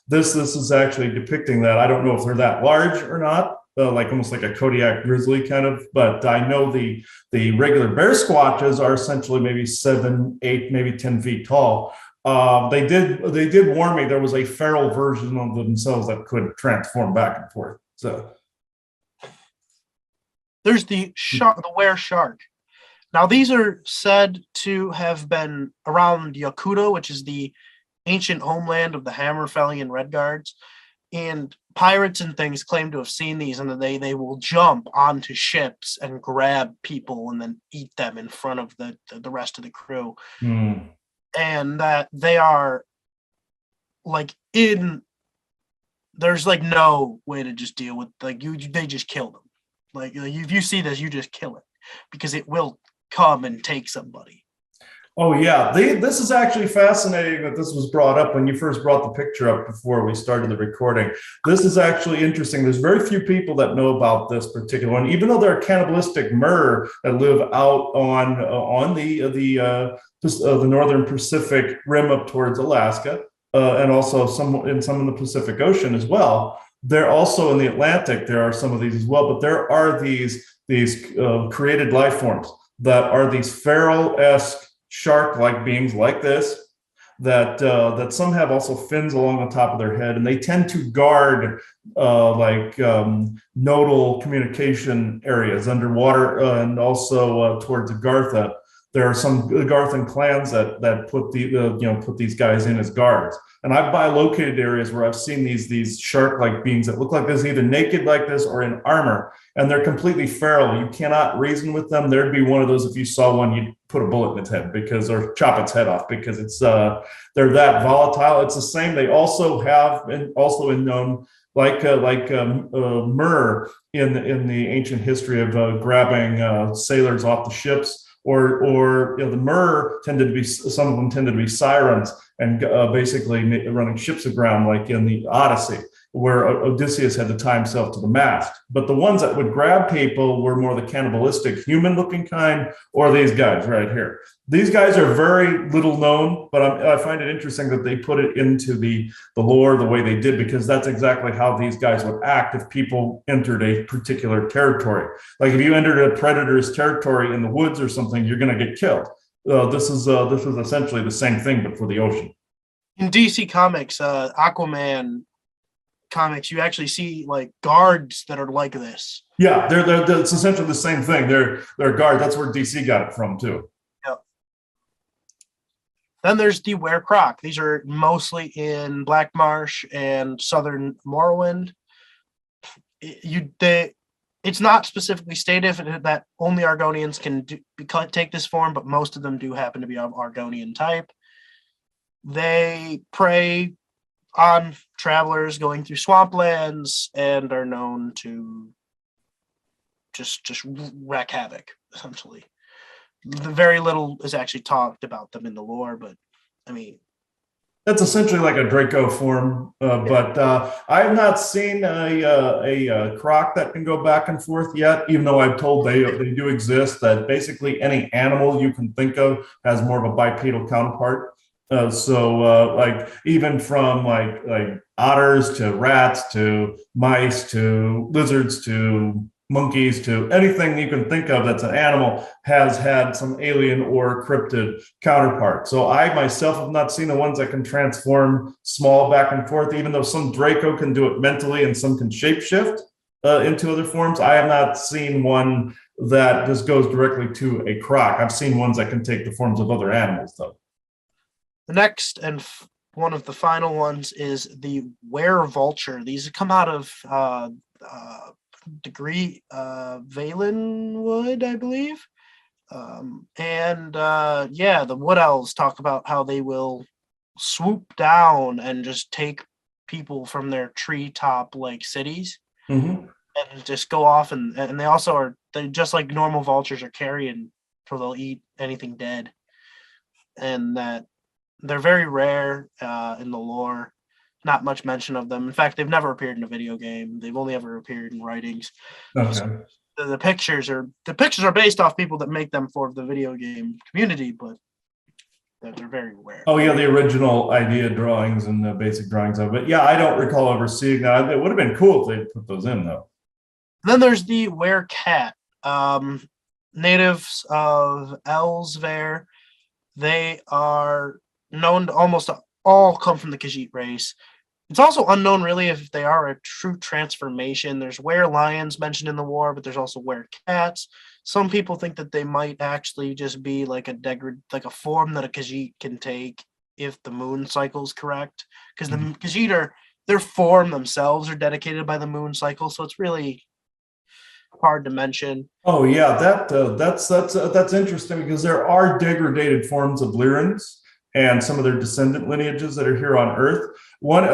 this is actually depicting that. I don't know if they're that large or not. Like almost like a Kodiak grizzly kind of, but I know the regular bear squatches are essentially maybe 7, 8, maybe 10 feet tall. They did warn me there was a feral version of themselves that could transform back and forth. So There's the shark, the were shark. Now, these are said to have been around Yakuto, which is the ancient homeland of the Hammerfellian Redguards, and pirates and things claim to have seen these, and that they will jump onto ships and grab people and then eat them in front of the rest of the crew, and that they are like there's like no way to just deal with they just kill them. Like if you see this, you just kill it because it will come and take somebody. Oh yeah, this is actually fascinating that this was brought up when you first brought the picture up before we started the recording. This is actually interesting. There's very few people that know about this particular one, even though there are cannibalistic mer that live out on the northern Pacific rim up towards Alaska, and also some in the Pacific Ocean as well. They're also in the Atlantic. There are some of these as well, but there are these created life forms that are these feral-esque shark-like beings like this, that some have also fins along the top of their head, and they tend to guard nodal communication areas underwater, and also towards Agartha. There are some Agarthan clans that put put these guys in as guards. And I've bilocated areas where I've seen these shark-like beings that look like this, either naked like this or in armor, and they're completely feral. You cannot reason with them. There'd be one of those, if you saw one, you'd put a bullet in its head or chop its head off, because they're that volatile. It's the same. They also have been known like Mer in the ancient history of grabbing sailors off the ships. Or the Mer some of them tended to be sirens and basically running ships aground, like in the Odyssey, where Odysseus had to tie himself to the mast. But the ones that would grab people were more the cannibalistic human-looking kind, or these guys right here. These guys are very little known, but I find it interesting that they put it into the lore the way they did, because that's exactly how these guys would act if people entered a particular territory. Like if you entered a predator's territory in the woods or something, you're going to get killed. This is essentially the same thing, but for the ocean. In DC Comics, Aquaman comics, you actually see like guards that are like this. Yeah, it's essentially the same thing. They're guards. That's where DC got it from too. Then there's the were-croc. These are mostly in Black Marsh and Southern Morrowind. It's not specifically stated that only Argonians can take this form, but most of them do happen to be of Argonian type. They prey on travelers going through swamplands and are known to just wreak havoc, essentially. Very little is actually talked about them in the lore, but I mean, that's essentially like a Draco form. But I have not seen a croc that can go back and forth yet, even though I'm told they do exist. That basically any animal you can think of has more of a bipedal counterpart. Like even from like otters to rats to mice to lizards to monkeys to anything you can think of that's an animal has had some alien or cryptid counterpart. So I myself have not seen the ones that can transform small back and forth, even though some Draco can do it mentally and some can shapeshift into other forms. I have not seen one that just goes directly to a croc. I've seen ones that can take the forms of other animals, though. The next and one of the final ones is the were-vulture. These come out of Degree Valenwood, I believe. The Wood Elves talk about how they will swoop down and just take people from their treetop like cities, and just go off, and they also they just like normal vultures are carrion, so they'll eat anything dead, and that they're very rare in the lore. Not much mention of them. In fact, they've never appeared in a video game. They've only ever appeared in writings. Okay. So the pictures are based off people that make them for the video game community, but they're very rare. Oh yeah, the original idea drawings and the basic drawings of it. Yeah, I don't recall ever seeing that. It would have been cool if they put those in though. Then there's the were-cat. Natives of Elsver. They are known to almost all come from the Khajiit race. It's also unknown really if they are a true transformation. There's were-lions mentioned in the war, but there's also were-cats. Some people think that they might actually just be like like a form that a Khajiit can take if the moon cycle is correct. Because the Khajiit their form themselves are dedicated by the moon cycle, so it's really hard to mention. Oh yeah, that's interesting because there are degraded forms of Lyrans and some of their descendant lineages that are here on Earth.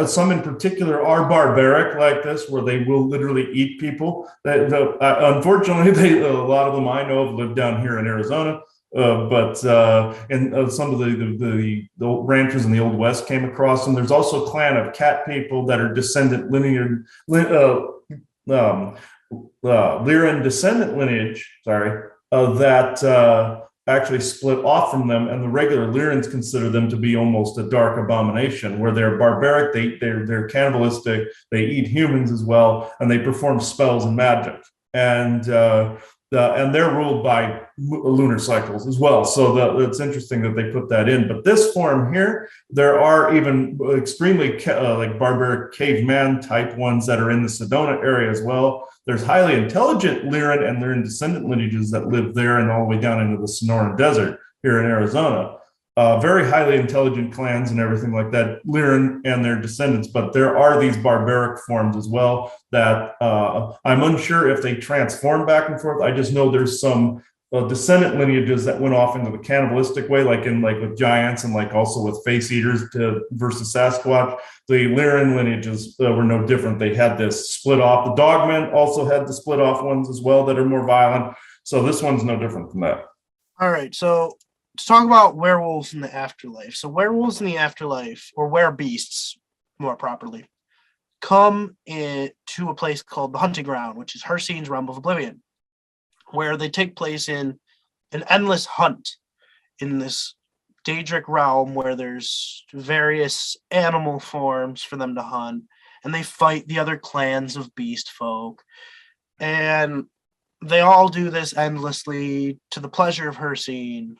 Some in particular are barbaric like this, where they will literally eat people. Unfortunately, a lot of them I know of live down here in Arizona. But some of the ranchers in the Old West came across them. There's also a clan of cat people that are descendant lineage, Lyran descendant lineage, that actually split off from them, and the regular Lyrans consider them to be almost a dark abomination, where they're barbaric, they're cannibalistic, they eat humans as well, and they perform spells and magic. And they're ruled by lunar cycles as well. So it's interesting that they put that in. But this form here, there are even extremely like barbaric caveman type ones that are in the Sedona area as well. There's highly intelligent Lyran and Lyran descendant lineages that live there and all the way down into the Sonoran Desert here in Arizona. Very highly intelligent clans and everything like that, Lyran and their descendants, but there are these barbaric forms as well that I'm unsure if they transform back and forth. I just know there's some descendant lineages that went off into the cannibalistic way, like with giants and like also with face eaters versus Sasquatch. The Lyran lineages were no different. They had this split off. The Dogmen also had the split off ones as well that are more violent. So this one's no different from that. All right, so let's talk about werewolves in the afterlife. So werewolves in the afterlife, or werebeasts more properly, come to a place called the Hunting Ground, which is Hircine's Realm of Oblivion, where they take place in an endless hunt in this Daedric realm where there's various animal forms for them to hunt, and they fight the other clans of beast folk. And they all do this endlessly to the pleasure of Hircine.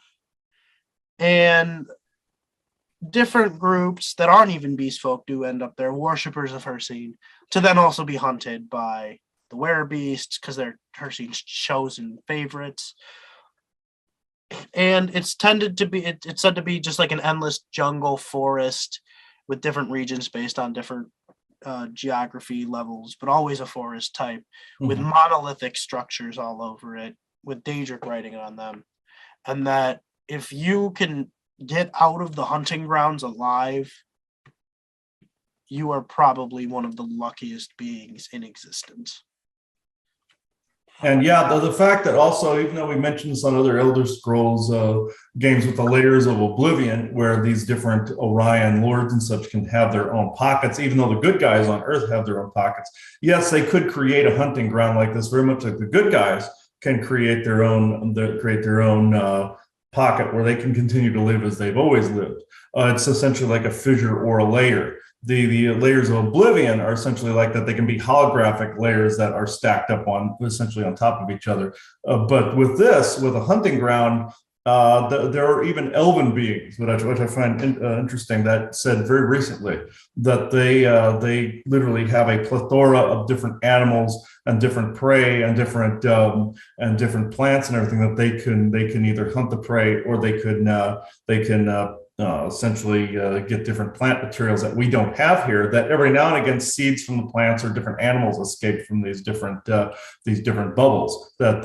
And different groups that aren't even beast folk do end up there, worshippers of Hircine, to then also be hunted by the werebeasts because they're Hircine's chosen favorites. And it's tended to be, it's said to be just like an endless jungle forest with different regions based on different geography levels, but always a forest type with monolithic structures all over it, with Daedric writing on them. And that if you can get out of the hunting grounds alive, you are probably one of the luckiest beings in existence. And yeah, the fact that also, even though we mentioned this on other Elder Scrolls games with the Layers of Oblivion, where these different Orion lords and such can have their own pockets, even though the good guys on Earth have their own pockets. Yes, they could create a hunting ground like this, very much like the good guys can create their own pocket where they can continue to live as they've always lived. It's essentially like a fissure or a layer. The layers of Oblivion are essentially like that. They can be holographic layers that are stacked up on essentially on top of each other. But with a hunting ground, there are even elven beings, which I find interesting, that said very recently that they literally have a plethora of different animals and different prey and different plants and everything that they can either hunt the prey or they can essentially get different plant materials that we don't have here, that every now and again seeds from the plants or different animals escape from these different bubbles that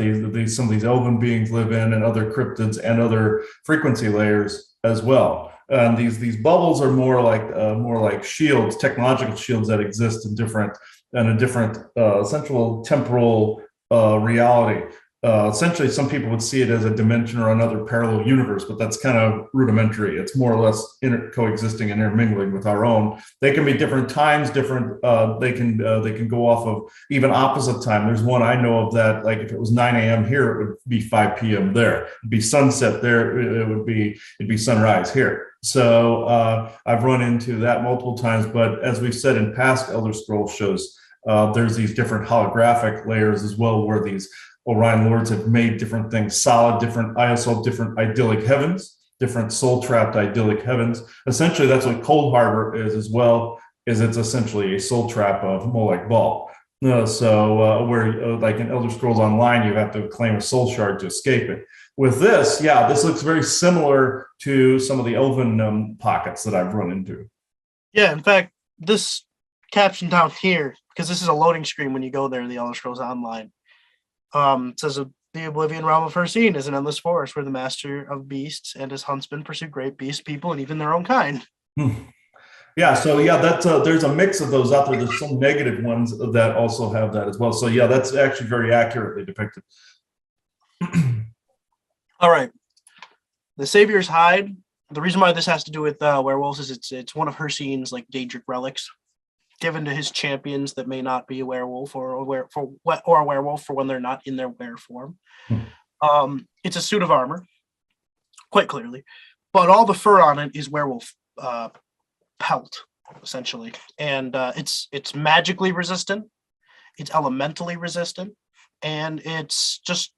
some of these elven beings live in, and other cryptids and other frequency layers as well. And these bubbles are more like shields, technological shields that exist in a different central temporal reality. Essentially, some people would see it as a dimension or another parallel universe, but that's kind of rudimentary. It's more or less coexisting and intermingling with our own. They can be different times, different. They can go off of even opposite time. There's one I know of that, like if it was 9 a.m. here, it would be 5 p.m. there. It'd be sunset there. It'd be sunrise here. So I've run into that multiple times. But as we've said in past Elder Scrolls shows, there's these different holographic layers as well, where these Orion lords have made different things solid, different idyllic heavens, different soul-trapped idyllic heavens. Essentially, that's what Cold Harbor is as well. is it's essentially a soul trap of Molech Bal. Where like in Elder Scrolls Online, you have to claim a soul shard to escape it. With this, yeah, this looks very similar to some of the Elven pockets that I've run into. Yeah, in fact, this caption down here, because this is a loading screen when you go there, the Elder Scrolls Online, it says the Oblivion Realm of Hircine is an endless forest where the master of beasts and his huntsmen pursue great beast people and even their own kind. Yeah, so yeah, that's there's a mix of those out there. There's some negative ones that also have that as well. So yeah, that's actually very accurately depicted. All right, the Savior's Hide. The reason why this has to do with werewolves is it's one of Hircine's like Daedric relics, given to his champions that may not be a werewolf or a werewolf for when they're not in their were form. It's a suit of armor, quite clearly, but all the fur on it is werewolf pelt, essentially, and it's magically resistant, it's elementally resistant, and it's just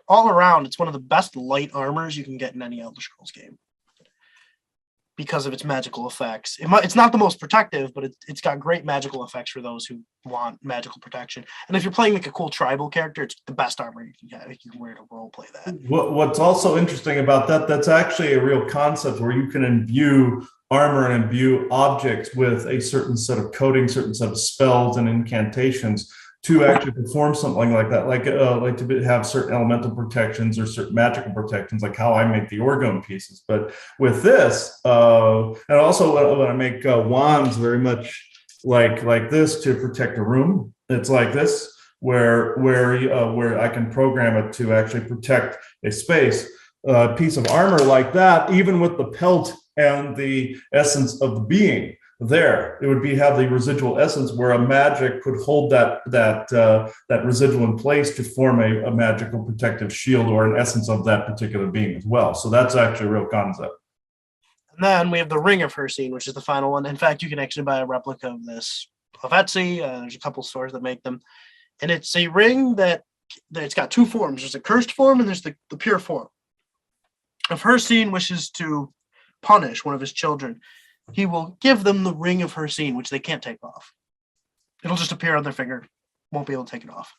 all around. It's one of the best light armors you can get in any Elder Scrolls game because of its magical effects. It's not the most protective, but it's got great magical effects for those who want magical protection. And if you're playing like a cool tribal character, it's the best armor you can get if you can wear to role play that. What's also interesting about that's actually a real concept where you can imbue armor and imbue objects with a certain set of coding, certain set of spells and incantations to actually perform something like that, like to have certain elemental protections or certain magical protections, like how I make the orgone pieces. But with this, and also when I make wands, very much like this to protect a room. It's like this, where I can program it to actually protect a space. A piece of armor like that, even with the pelt and the essence of the being. There, it would have the residual essence where a magic could hold that residual in place to form a magical protective shield or an essence of that particular being as well. So that's actually a real concept. And then we have the Ring of Hircine, which is the final one. In fact, you can actually buy a replica of this off Etsy. There's a couple stores that make them, and it's a ring that it's got two forms. There's a cursed form and there's the pure form. If Hircine wishes to punish one of his children, he will give them the Ring of Hircine, which they can't take off. It'll just appear on their finger, won't be able to take it off.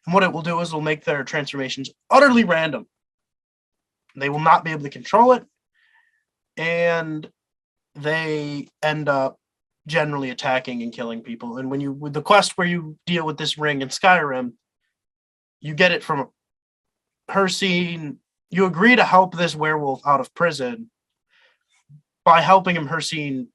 And what it will do is it'll make their transformations utterly random. They will not be able to control it, and they end up generally attacking and killing people. And with the quest where you deal with this ring in Skyrim, you get it from Hircine. You agree to help this werewolf out of prison. By helping him, Hircine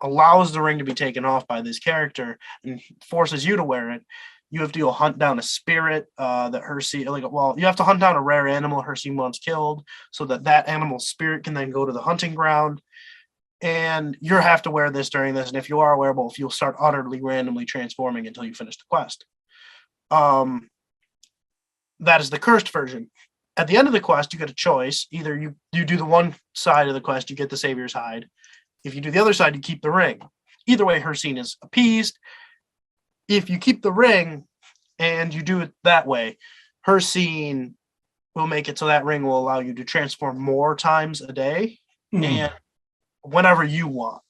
allows the ring to be taken off by this character and forces you to wear it. You have to go hunt down a spirit that Hircine, you have to hunt down a rare animal Hircine wants killed so that animal's spirit can then go to the hunting ground. And you have to wear this during this. And if you are a werewolf, you'll start utterly randomly transforming until you finish the quest. That is the cursed version. At the end of the quest, you get a choice. Either you do the one side of the quest, you get the Savior's Hide. If you do the other side, you keep the ring. Either way, Hircine is appeased. If you keep the ring and you do it that way, Hircine will make it so that ring will allow you to transform more times a day and whenever you want.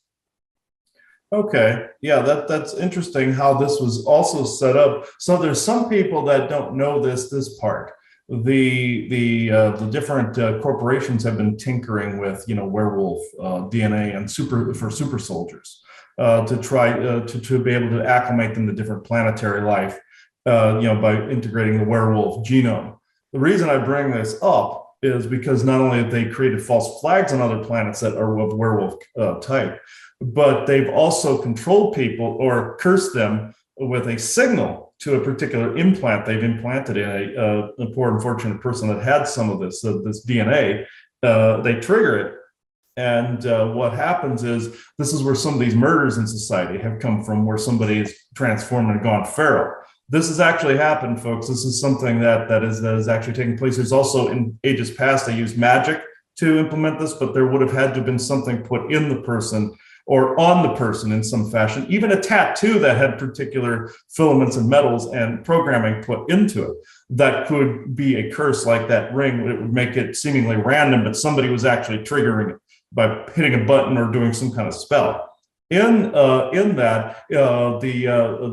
Okay, yeah, that's interesting how this was also set up. So there's some people that don't know this part. The different corporations have been tinkering with werewolf DNA and super soldiers to try to be able to acclimate them to different planetary life by integrating the werewolf genome. The reason I bring this up is because not only have they created false flags on other planets that are of werewolf type, but they've also controlled people or cursed them with a signal to a particular implant they've implanted in a poor unfortunate person that had some of this DNA. They trigger it, and what happens is this is where some of these murders in society have come from, where somebody is transformed and gone feral. This has actually happened, folks. This is something that is actually taking place. There's also, in ages past, they used magic to implement this, but there would have had to have been something put in the person or on the person in some fashion, even a tattoo that had particular filaments and metals and programming put into it that could be a curse like that ring. It would make it seemingly random, but somebody was actually triggering it by hitting a button or doing some kind of spell. in that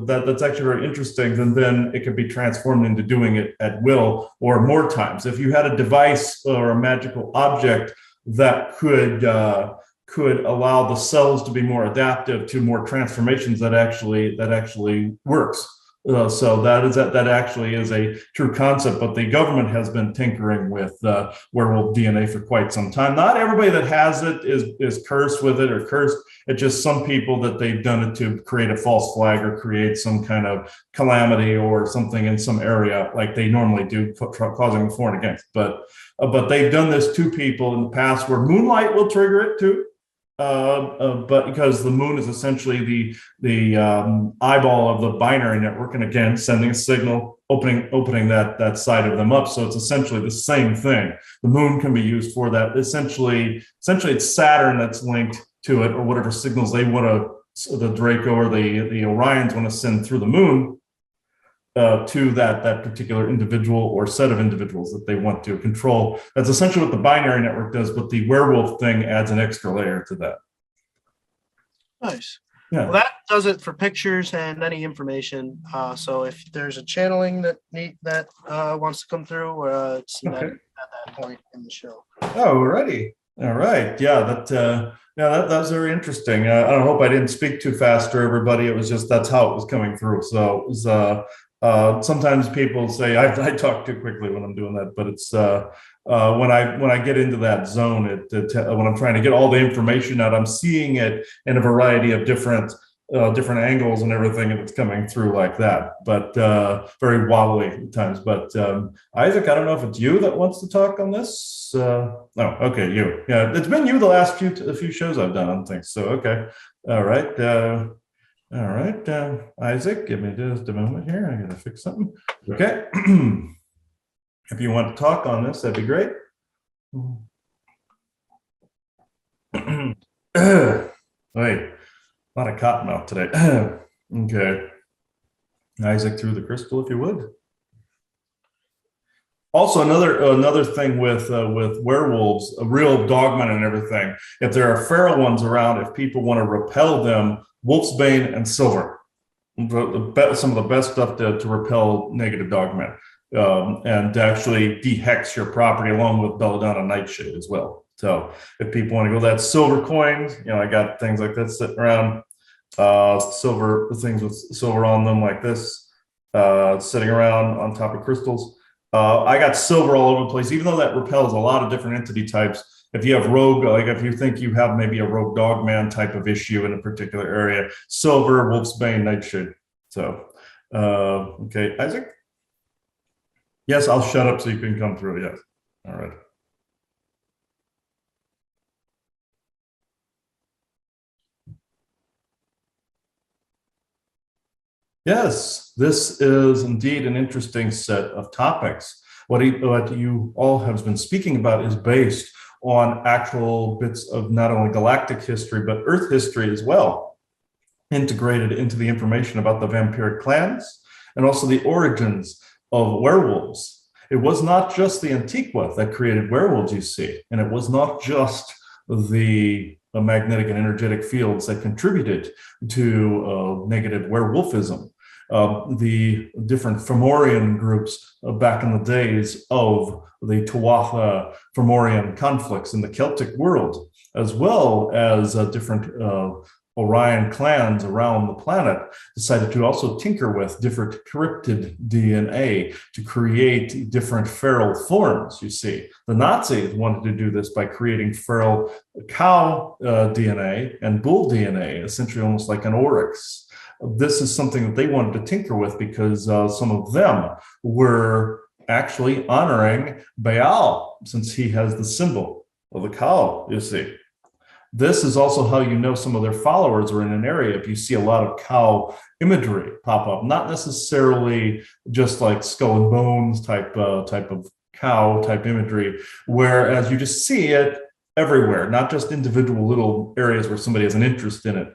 that's actually very interesting. And then it can be transformed into doing it at will or more times. If you had a device or a magical object that could allow the cells to be more adaptive to more transformations, that actually works. So that actually is a true concept, but the government has been tinkering with werewolf DNA for quite some time. Not everybody that has it is cursed with it or cursed. It's just some people that they've done it to create a false flag or create some kind of calamity or something in some area, like they normally do, causing foreign against. But they've done this to people in the past, where moonlight will trigger it too. But because the moon is essentially the eyeball of the binary network, and again, sending a signal, opening that side of them up. So it's essentially the same thing. The moon can be used for that. Essentially it's Saturn that's linked to it, or whatever signals they want to, the Draco or the Orions want to send through the moon to that particular individual or set of individuals that they want to control. That's essentially what the binary network does, but the werewolf thing adds an extra layer to that. Nice. Yeah. Well, that does it for pictures and any information. So if there's a channeling that wants to come through, it's Okay. at that point in the show. Oh, alrighty. All right. Yeah, that was very interesting. I hope I didn't speak too fast for everybody. It was just, that's how it was coming through. So it was, sometimes people say I talk too quickly when I'm doing that, but it's when I get into that zone, when I'm trying to get all the information out, I'm seeing it in a variety of different angles and everything, and it's coming through like that, but very wobbly at times. But Isaac, I don't know if it's you that wants to talk on this. No, okay, you. Yeah, it's been you the last few shows I've done on things. So okay, all right. All right, Isaac, give me just a moment here. I gotta fix something. Okay. If you want to talk on this, that'd be great. Wait, a lot of cottonmouth today. Okay. Isaac, through the crystal, if you would. Also, another thing with werewolves, a real dogman and everything. If there are feral ones around, if people want to repel them, wolfsbane and silver, some of the best stuff to repel negative dogmen, and to actually dehex your property, along with belladonna nightshade as well. So if people want to go that silver coins, I got things like that sitting around, silver things with silver on them like this, sitting around on top of crystals. I got silver all over the place, even though that repels a lot of different entity types. If you have rogue, like if you think you have maybe a rogue dogman type of issue in a particular area, silver, wolfsbane, nightshade. So, okay, Isaac? Yes, I'll shut up so you can come through, yes. All right. Yes, this is indeed an interesting set of topics. What you all have been speaking about is based on actual bits of not only galactic history, but Earth history as well, integrated into the information about the vampiric clans and also the origins of werewolves. It was not just the Antiqua that created werewolves, you see, and it was not just the magnetic and energetic fields that contributed to negative werewolfism. The different Fomorian groups back in the days of the Tuatha Fomorian conflicts in the Celtic world, as well as different Orion clans around the planet, decided to also tinker with different cryptid DNA to create different feral forms, you see. The Nazis wanted to do this by creating feral cow DNA and bull DNA, essentially almost like an oryx. This is something that they wanted to tinker with because some of them were actually honoring Baal, since he has the symbol of the cow, you see. This is also how you know some of their followers are in an area. If you see a lot of cow imagery pop up, not necessarily just like skull and bones type of cow type imagery, whereas you just see it everywhere, not just individual little areas where somebody has an interest in it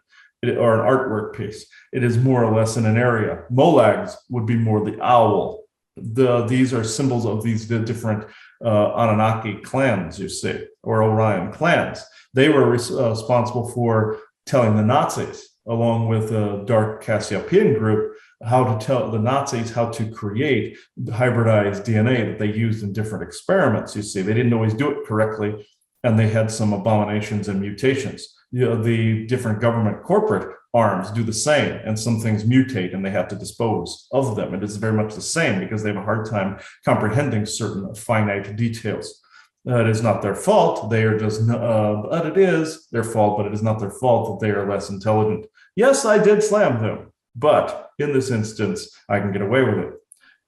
or an artwork piece. It is more or less in an area. Molags would be more the owl. These are symbols of the different Anunnaki clans, you see, or Orion clans. They were responsible for telling the Nazis, along with a dark Cassiopean group, how to tell the Nazis how to create hybridized DNA that they used in different experiments. You see, they didn't always do it correctly, and they had some abominations and mutations. The different government corporate arms do the same, and some things mutate and they have to dispose of them. It is very much the same because they have a hard time comprehending certain finite details. It is not their fault. They are just, but it is their fault, but it is not their fault that they are less intelligent. Yes, I did slam them, but in this instance, I can get away with it.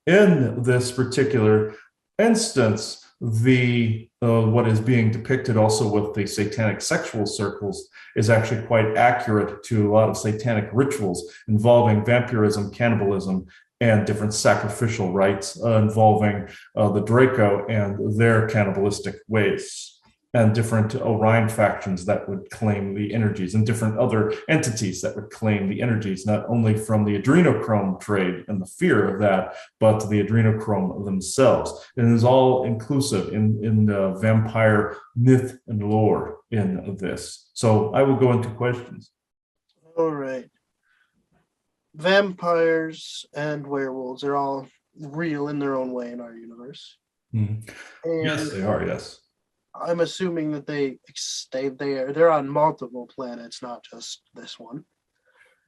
In this particular instance, what is being depicted also with the satanic sexual circles is actually quite accurate to a lot of satanic rituals involving vampirism, cannibalism, and different sacrificial rites involving the Draco and their cannibalistic ways, and different Orion factions that would claim the energies, and different other entities that would claim the energies, not only from the adrenochrome trade and the fear of that, but the adrenochrome themselves. And it is all inclusive in vampire myth and lore in this. So I will go into questions. All right. Vampires and werewolves are all real in their own way in our universe. Mm-hmm. Yes, they are, yes. I'm assuming that they're on multiple planets, not just this one.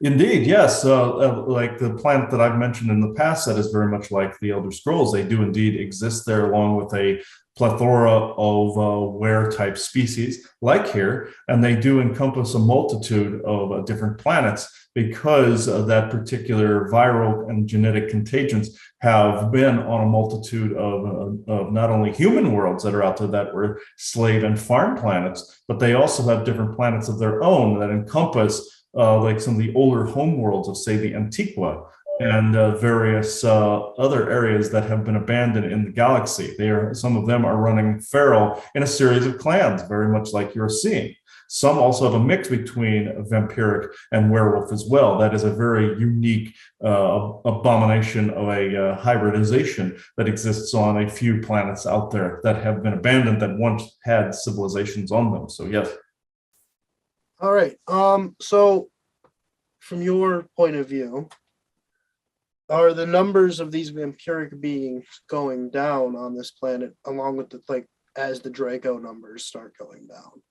Indeed, yes. Like the planet that I've mentioned in the past, that is very much like the Elder Scrolls. They do indeed exist there, along with a plethora of were-type species, like here, and they do encompass a multitude of different planets because that particular viral and genetic contagions have been on a multitude of not only human worlds that are out there that were slave and farm planets, but they also have different planets of their own that encompass like some of the older home worlds of, say, the Antiqua and various other areas that have been abandoned in the galaxy. Some of them are running feral in a series of clans, very much like you're seeing. Some also have a mix between vampiric and werewolf as well. That is a very unique abomination of a hybridization that exists on a few planets out there that have been abandoned that once had civilizations on them. So yes. All right. So from your point of view, are the numbers of these vampiric beings going down on this planet along with as the Draco numbers start going down?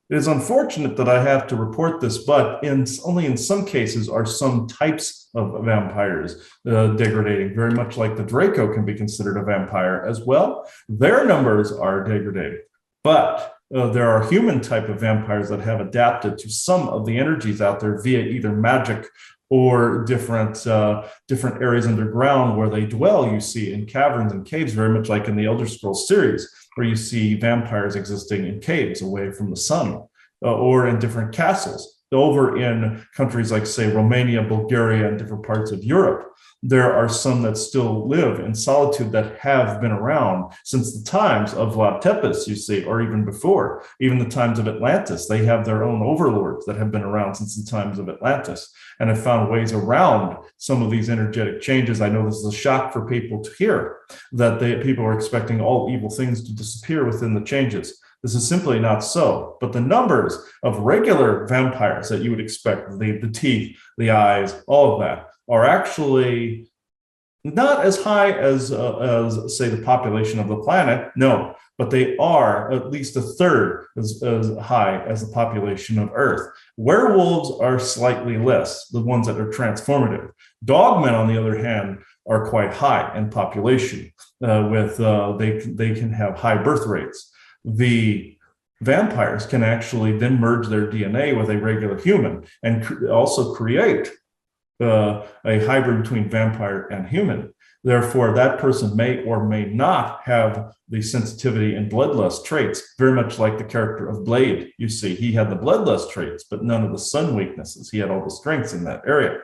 It is unfortunate that I have to report this, but only in some cases are some types of vampires degrading, very much like the Draco can be considered a vampire as well. Their numbers are degrading, but there are human type of vampires that have adapted to some of the energies out there via either magic or different areas underground where they dwell. You see in caverns and caves, very much like in the Elder Scrolls series, where you see vampires existing in caves away from the sun, or in different castles. Over in countries like, say, Romania, Bulgaria, and different parts of Europe, there are some that still live in solitude that have been around since the times of Vlad Tepes, you see, or even before, even the times of Atlantis. They have their own overlords that have been around since the times of Atlantis and have found ways around some of these energetic changes. I know this is a shock for people to hear, that people are expecting all evil things to disappear within the changes. This is simply not so. But the numbers of regular vampires that you would expect, the teeth, the eyes, all of that, are actually not as high as say, the population of the planet. No, but they are at least a third as high as the population of Earth. Werewolves are slightly less, the ones that are transformative. Dogmen, on the other hand, are quite high in population. They can have high birth rates. The vampires can actually then merge their DNA with a regular human and also create a hybrid between vampire and human. Therefore, that person may or may not have the sensitivity and bloodlust traits, very much like the character of Blade. You see, he had the bloodlust traits, but none of the sun weaknesses. He had all the strengths in that area.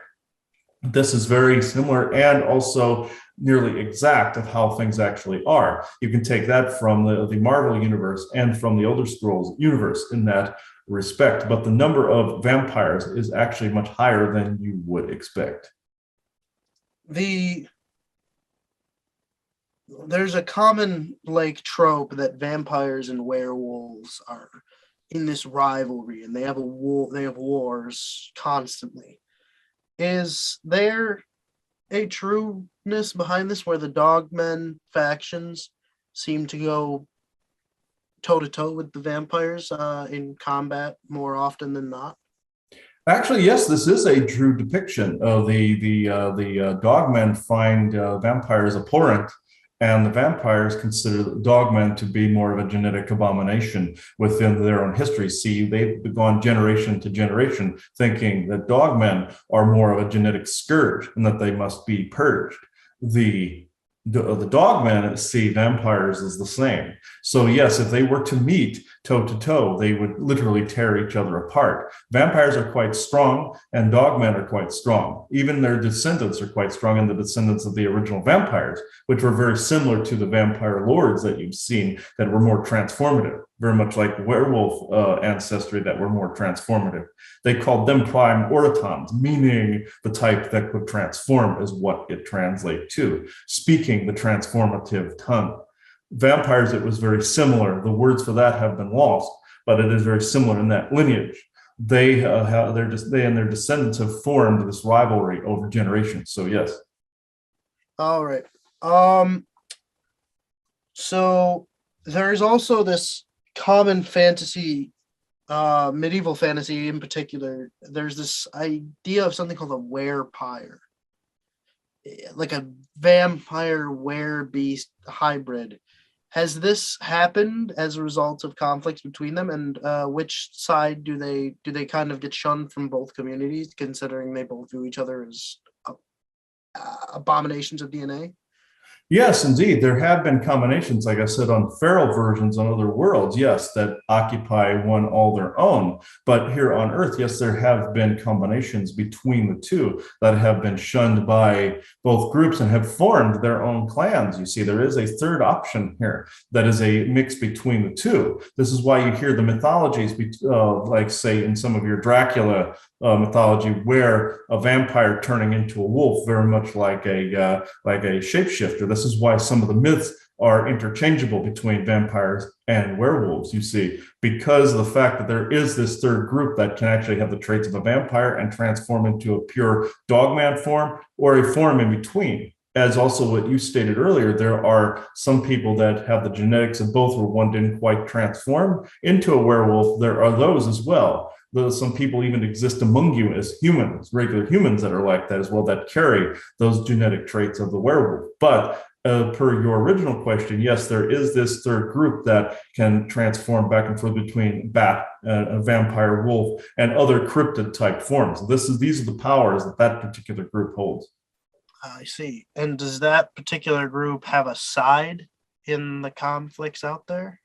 This is very similar and also nearly exact of how things actually are. You can take that from the Marvel universe and from the Elder Scrolls universe in that respect, but the number of vampires is actually much higher than you would expect. There's a common trope that vampires and werewolves are in this rivalry, and they have wars constantly. Is there a trueness behind this where the Dogmen factions seem to go toe to toe with the vampires in combat more often than not? Actually, yes, this is a true depiction of the dogmen find vampires abhorrent, and the vampires consider the dogmen to be more of a genetic abomination within their own history. See, they've gone generation to generation thinking that dogmen are more of a genetic scourge and that they must be purged. The dogmen see vampires as the same. So yes, if they were to meet toe to toe, they would literally tear each other apart. Vampires are quite strong, and dogmen are quite strong. Even their descendants are quite strong, and the descendants of the original vampires, which were very similar to the vampire lords that you've seen that were more transformative, very much like werewolf ancestry that were more transformative. They called them prime orotons, meaning the type that could transform is what it translates to, speaking the transformative tongue. Vampires, it was very similar. The words for that have been lost, but it is very similar in that lineage. They and their descendants have formed this rivalry over generations. So yes. All right. So there's also this common fantasy, medieval fantasy in particular. There's this idea of something called a werepire, like a vampire were-beast hybrid. Has this happened as a result of conflicts between them, and which side do they kind of get shunned from both communities, considering they both view each other as abominations of DNA? Yes, indeed. There have been combinations, like I said, on feral versions on other worlds, yes, that occupy one all their own. But here on Earth, yes, there have been combinations between the two that have been shunned by both groups and have formed their own clans. You see, there is a third option here that is a mix between the two. This is why you hear the mythologies, like, say, in some of your Dracula mythology, where a vampire turning into a wolf, very much like a shapeshifter. This is why some of the myths are interchangeable between vampires and werewolves, you see, because of the fact that there is this third group that can actually have the traits of a vampire and transform into a pure dogman form or a form in between. As also what you stated earlier, there are some people that have the genetics of both where one didn't quite transform into a werewolf. There are those as well. Some people even exist among you as humans, regular humans that are like that as well, that carry those genetic traits of the werewolf. But per your original question, yes, there is this third group that can transform back and forth between bat, a vampire, wolf, and other cryptid type forms. These are the powers that particular group holds. I see. And does that particular group have a side in the conflicts out there?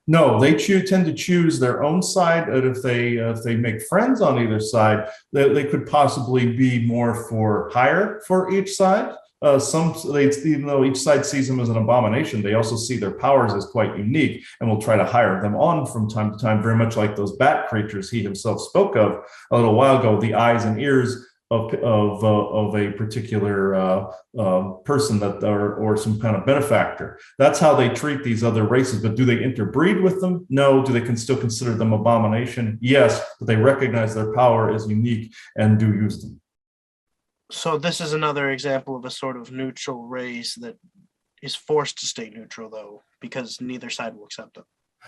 No, they tend to choose their own side. And if they make friends on either side, they could possibly be more for hire for each side. Even though each side sees them as an abomination, they also see their powers as quite unique and will try to hire them on from time to time, very much like those bat creatures he himself spoke of a little while ago, the eyes and ears of a particular person that or some kind of benefactor. That's how they treat these other races. But do they interbreed with them? No. Do they still consider them abomination? Yes, but they recognize their power is unique and do use them. So this is another example of a sort of neutral race that is forced to stay neutral, though, because neither side will accept them.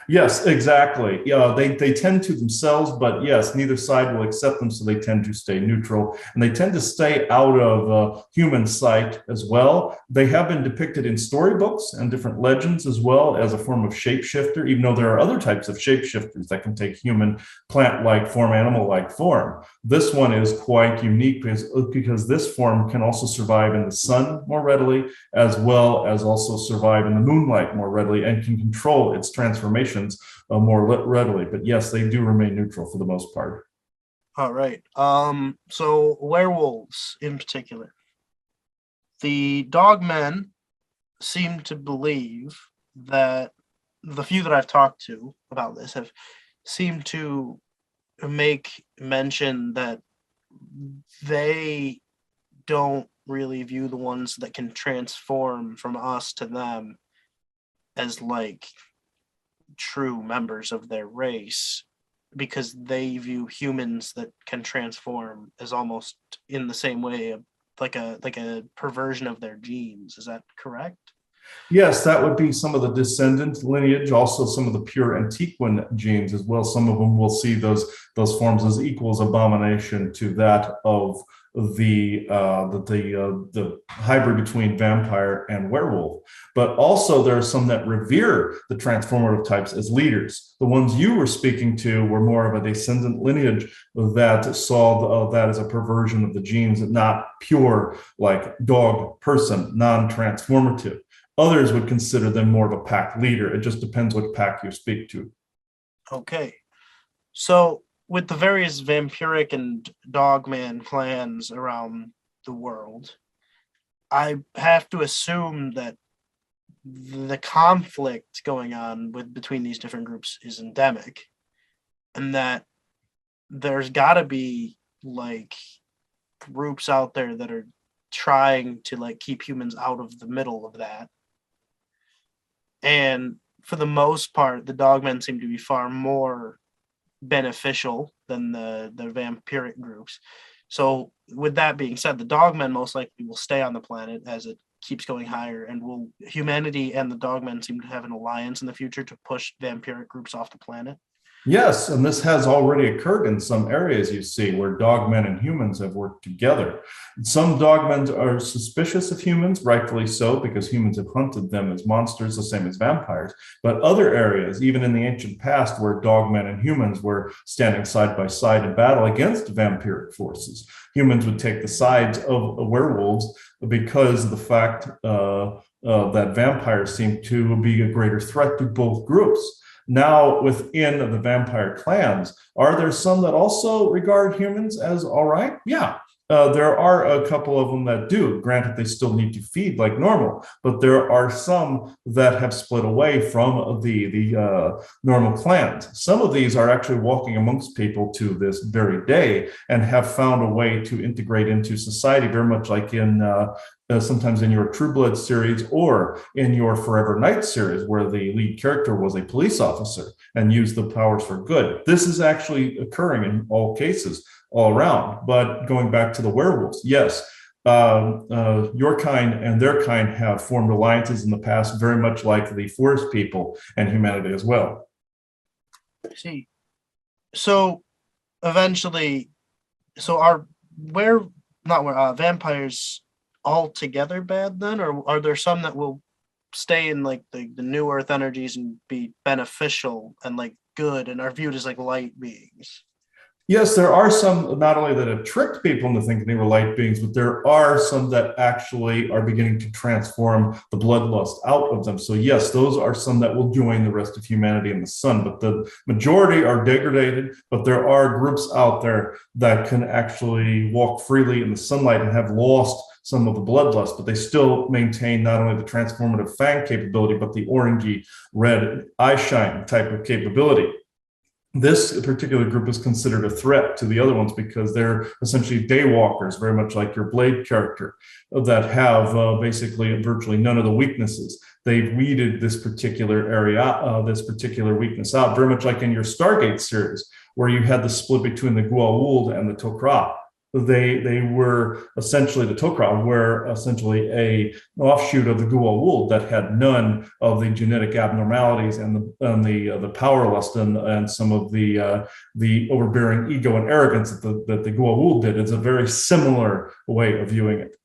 Yes, exactly. Yeah, they tend to themselves, but yes, neither side will accept them, so they tend to stay neutral, and they tend to stay out of human sight as well. They have been depicted in storybooks and different legends as well as a form of shapeshifter, even though there are other types of shapeshifters that can take human, plant-like form, animal-like form. This one is quite unique because this form can also survive in the sun more readily, as well as also survive in the moonlight more readily, and can control its transformation more readily. But yes, they do remain neutral for the most part. All right. So werewolves in particular. The dogmen seem to believe that the few that I've talked to about this have seemed to make mention that they don't really view the ones that can transform from us to them as like true members of their race, because they view humans that can transform as almost in the same way, like a perversion of their genes. Is that correct? Yes, that would be some of the descendant lineage, also some of the pure Antiquan genes as well. Some of them will see those forms as equals abomination to that of the hybrid between vampire and werewolf. But also there are some that revere the transformative types as leaders. The ones you were speaking to were more of a descendant lineage that saw that as a perversion of the genes, not pure like dog person, non-transformative. Others would consider them more of a pack leader. It just depends what pack you speak to. Okay. So with the various vampiric and dogman clans around the world, I have to assume that the conflict going on between these different groups is endemic, and that there's got to be like groups out there that are trying to like keep humans out of the middle of that. And for the most part, the dogmen seem to be far more beneficial than the vampiric groups. So with that being said, the dogmen most likely will stay on the planet as it keeps going higher, and will humanity and the dogmen seem to have an alliance in the future to push vampiric groups off the planet? Yes, and this has already occurred in some areas you see where dogmen and humans have worked together. Some dogmen are suspicious of humans, rightfully so, because humans have hunted them as monsters, the same as vampires. But other areas, even in the ancient past, where dogmen and humans were standing side by side in battle against vampiric forces, humans would take the sides of werewolves because of the fact that vampires seem to be a greater threat to both groups. Now, within the vampire clans, are there some that also regard humans as all right? Yeah, there are a couple of them that do. Granted, they still need to feed like normal, but there are some that have split away from the normal clans. Some of these are actually walking amongst people to this very day and have found a way to integrate into society, very much like in sometimes in your True Blood series or in your Forever Knight series, where the lead character was a police officer and used the powers for good. This is actually occurring in all cases all around. But going back to the werewolves, yes, your kind and their kind have formed alliances in the past, very much like the forest people and humanity as well. I see. So eventually, so vampires altogether bad then, or are there some that will stay in like the new earth energies and be beneficial and like good and are viewed as like light beings? Yes, there are some not only that have tricked people into thinking they were light beings, but there are some that actually are beginning to transform the bloodlust out of them. So yes, those are some that will join the rest of humanity in the sun, but the majority are degraded. But there are groups out there that can actually walk freely in the sunlight and have lost some of the bloodlust, but they still maintain not only the transformative fang capability, but the orangey red eye shine type of capability. This particular group is considered a threat to the other ones because they're essentially daywalkers, very much like your Blade character, that have basically virtually none of the weaknesses. They've weeded this particular area, this particular weakness out, very much like in your Stargate series, where you had the split between the Goa'uld and the Tok'ra. They were essentially, the Tok'ra were essentially an offshoot of the Goa'uld that had none of the genetic abnormalities and the power lust and some of the overbearing ego and arrogance that the Goa'uld did. It's a very similar way of viewing it.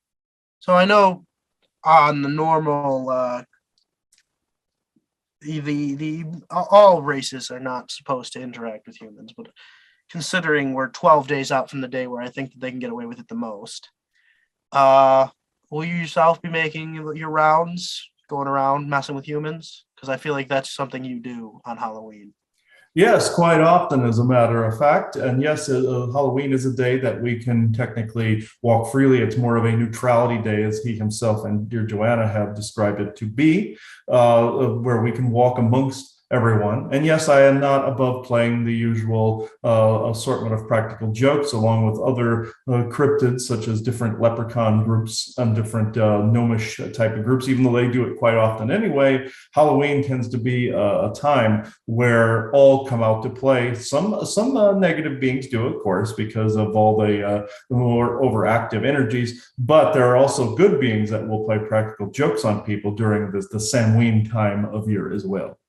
So I know on the normal all races are not supposed to interact with humans, but considering we're 12 days out from the day where I think that they can get away with it the most, will you yourself be making your rounds, going around messing with humans? Because I feel like that's something you do on Halloween. Yes, quite often, as a matter of fact. And yes, Halloween is a day that we can technically walk freely. It's more of a neutrality day, as he himself and dear Joanna have described it to be, where we can walk amongst everyone. And yes, I am not above playing the usual assortment of practical jokes along with other cryptids, such as different leprechaun groups and different gnomish type of groups, even though they do it quite often anyway. Halloween tends to be a time where all come out to play. Some negative beings do, of course, because of all the more overactive energies, but there are also good beings that will play practical jokes on people during the Samhain time of year as well.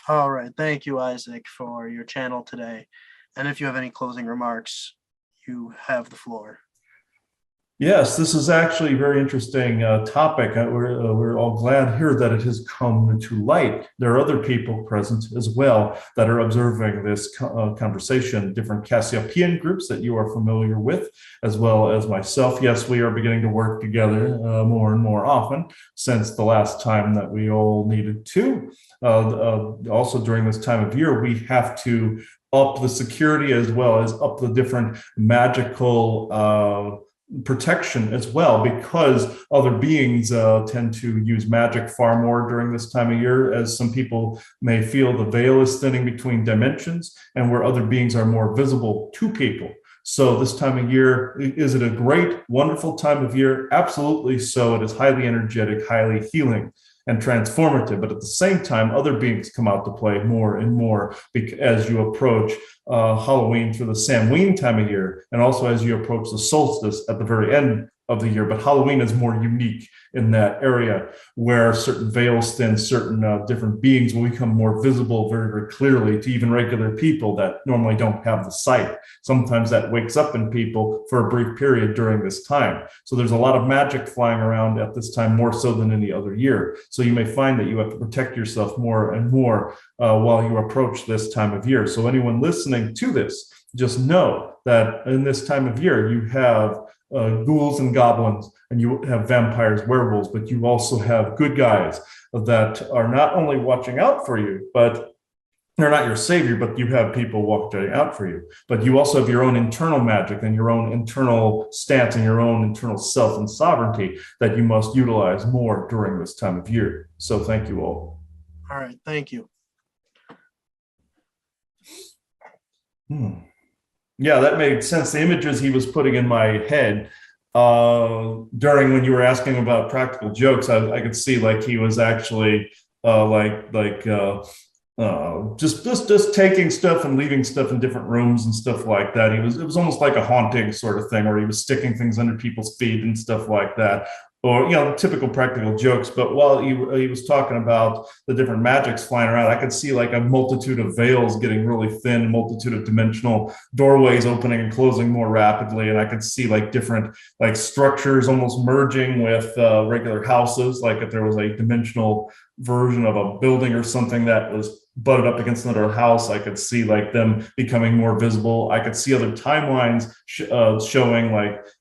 All right. Thank you, Isaac, for your channel today. And if you have any closing remarks, you have the floor. Yes, this is actually a very interesting topic. We're all glad here that it has come to light. There are other people present as well that are observing this conversation, different Cassiopean groups that you are familiar with, as well as myself. Yes, we are beginning to work together more and more often since the last time that we all needed to. Also during this time of year, we have to up the security as well as up the different magical protection as well, because other beings tend to use magic far more during this time of year, as some people may feel the veil is thinning between dimensions and where other beings are more visible to people. So this time of year, is it a great, wonderful time of year? Absolutely so. It is highly energetic, highly healing and transformative, but at the same time, other beings come out to play more and more as you approach Halloween through the Samhain time of year, and also as you approach the solstice at the very end of the year. But Halloween is more unique in that area where certain veils thin, certain different beings will become more visible very, very clearly to even regular people that normally don't have the sight. Sometimes that wakes up in people for a brief period during this time. So there's a lot of magic flying around at this time, more so than any other year. So you may find that you have to protect yourself more and more while you approach this time of year. So anyone listening to this, just know that in this time of year, you have ghouls and goblins, and you have vampires, werewolves, but you also have good guys that are not only watching out for you, but they're not your savior, but you have people watching out for you. But you also have your own internal magic and your own internal stance and your own internal self and sovereignty that you must utilize more during this time of year. So thank you all. All right. Thank you. Yeah, that made sense. The images he was putting in my head during when you were asking about practical jokes, I could see like he was actually just taking stuff and leaving stuff in different rooms and stuff like that. It was almost like a haunting sort of thing where he was sticking things under people's feet and stuff like that. Or, typical practical jokes. But while he was talking about the different magics flying around, I could see like a multitude of veils getting really thin, a multitude of dimensional doorways opening and closing more rapidly. And I could see like different like structures almost merging with regular houses. Like if there was a dimensional version of a building or something that was butted up against another house, I could see like them becoming more visible. I could see other timelines showing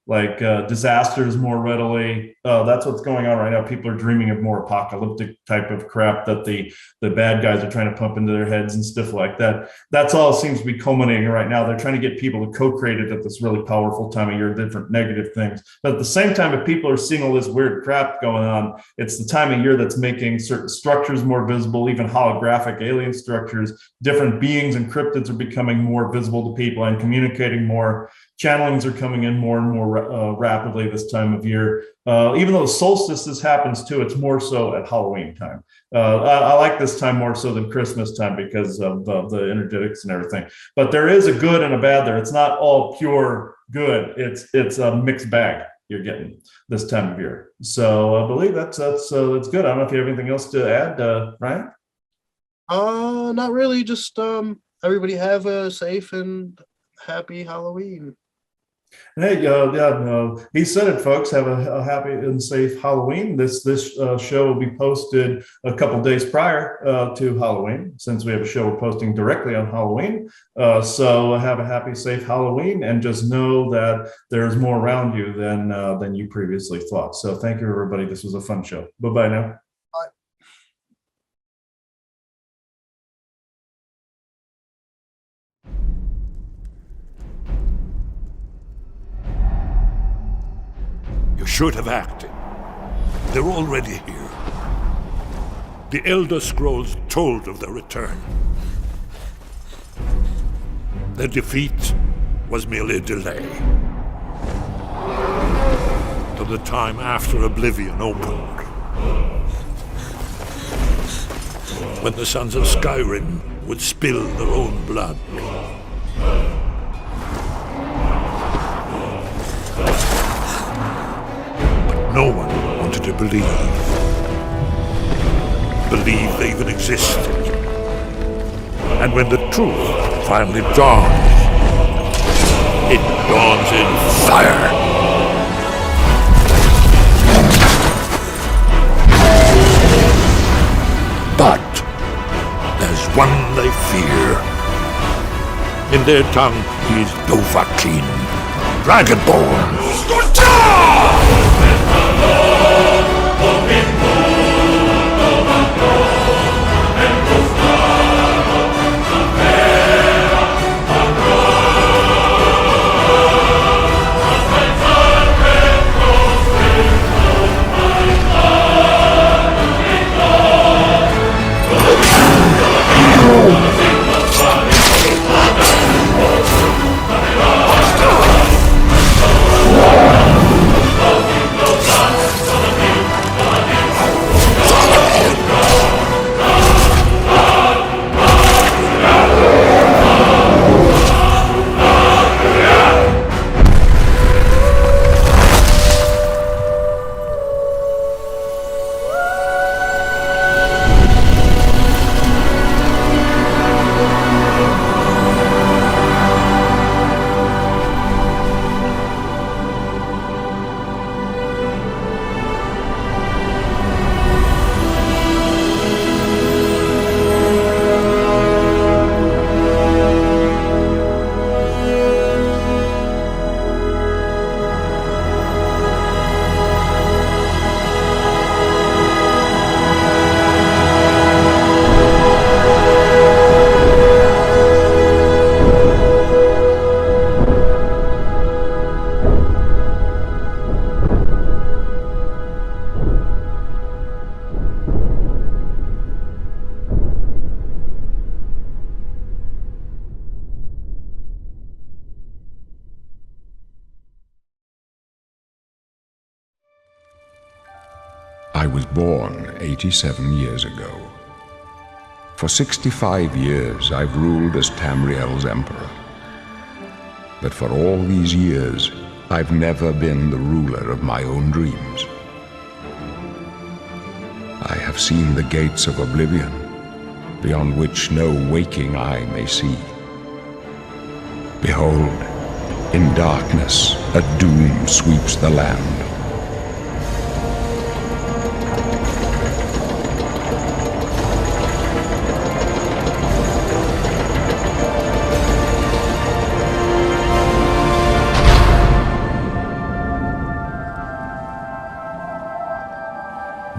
like disasters more readily. That's what's going on right now. People are dreaming of more apocalyptic type of crap that the bad guys are trying to pump into their heads and stuff like that. That's all seems to be culminating right now. They're trying to get people to co-create it at this really powerful time of year, different negative things. But at the same time, if people are seeing all this weird crap going on, it's the time of year that's making certain structures more visible, even holographic alien structures. Different beings and cryptids are becoming more visible to people and communicating more. Channelings are coming in more and more rapidly this time of year. Even though the solstice happens too, it's more so at Halloween time. I like this time more so than Christmas time because of the energetics and everything. But there is a good and a bad there. It's not all pure good. It's a mixed bag you're getting this time of year. So I believe that's good. I don't know if you have anything else to add, Ryan. Not really. Just everybody have a safe and happy Halloween. Hey, he said it, folks. Have a happy and safe Halloween. This show will be posted a couple days prior to Halloween, since we have a show we're posting directly on Halloween. So have a happy, safe Halloween, and just know that there's more around you than you previously thought. So thank you, everybody. This was a fun show. Bye-bye now. You should have acted. They're already here. The Elder Scrolls told of their return. Their defeat was merely a delay. To the time after Oblivion opened. When the Sons of Skyrim would spill their own blood. But no one wanted to believe they even existed. And when the truth finally dawns, it dawns in fire. But there's one they fear. In their tongue, he's Dovahkiin, Dragonborn. I was born 87 years ago. For 65 years I've ruled as Tamriel's emperor. But for all these years, I've never been the ruler of my own dreams. I have seen the gates of oblivion, beyond which no waking eye may see. Behold, in darkness a doom sweeps the land.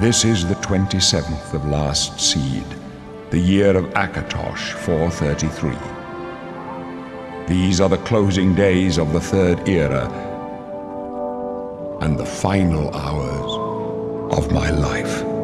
This is the 27th of last seed, the year of Akatosh 433. These are the closing days of the Third Era and the final hours of my life.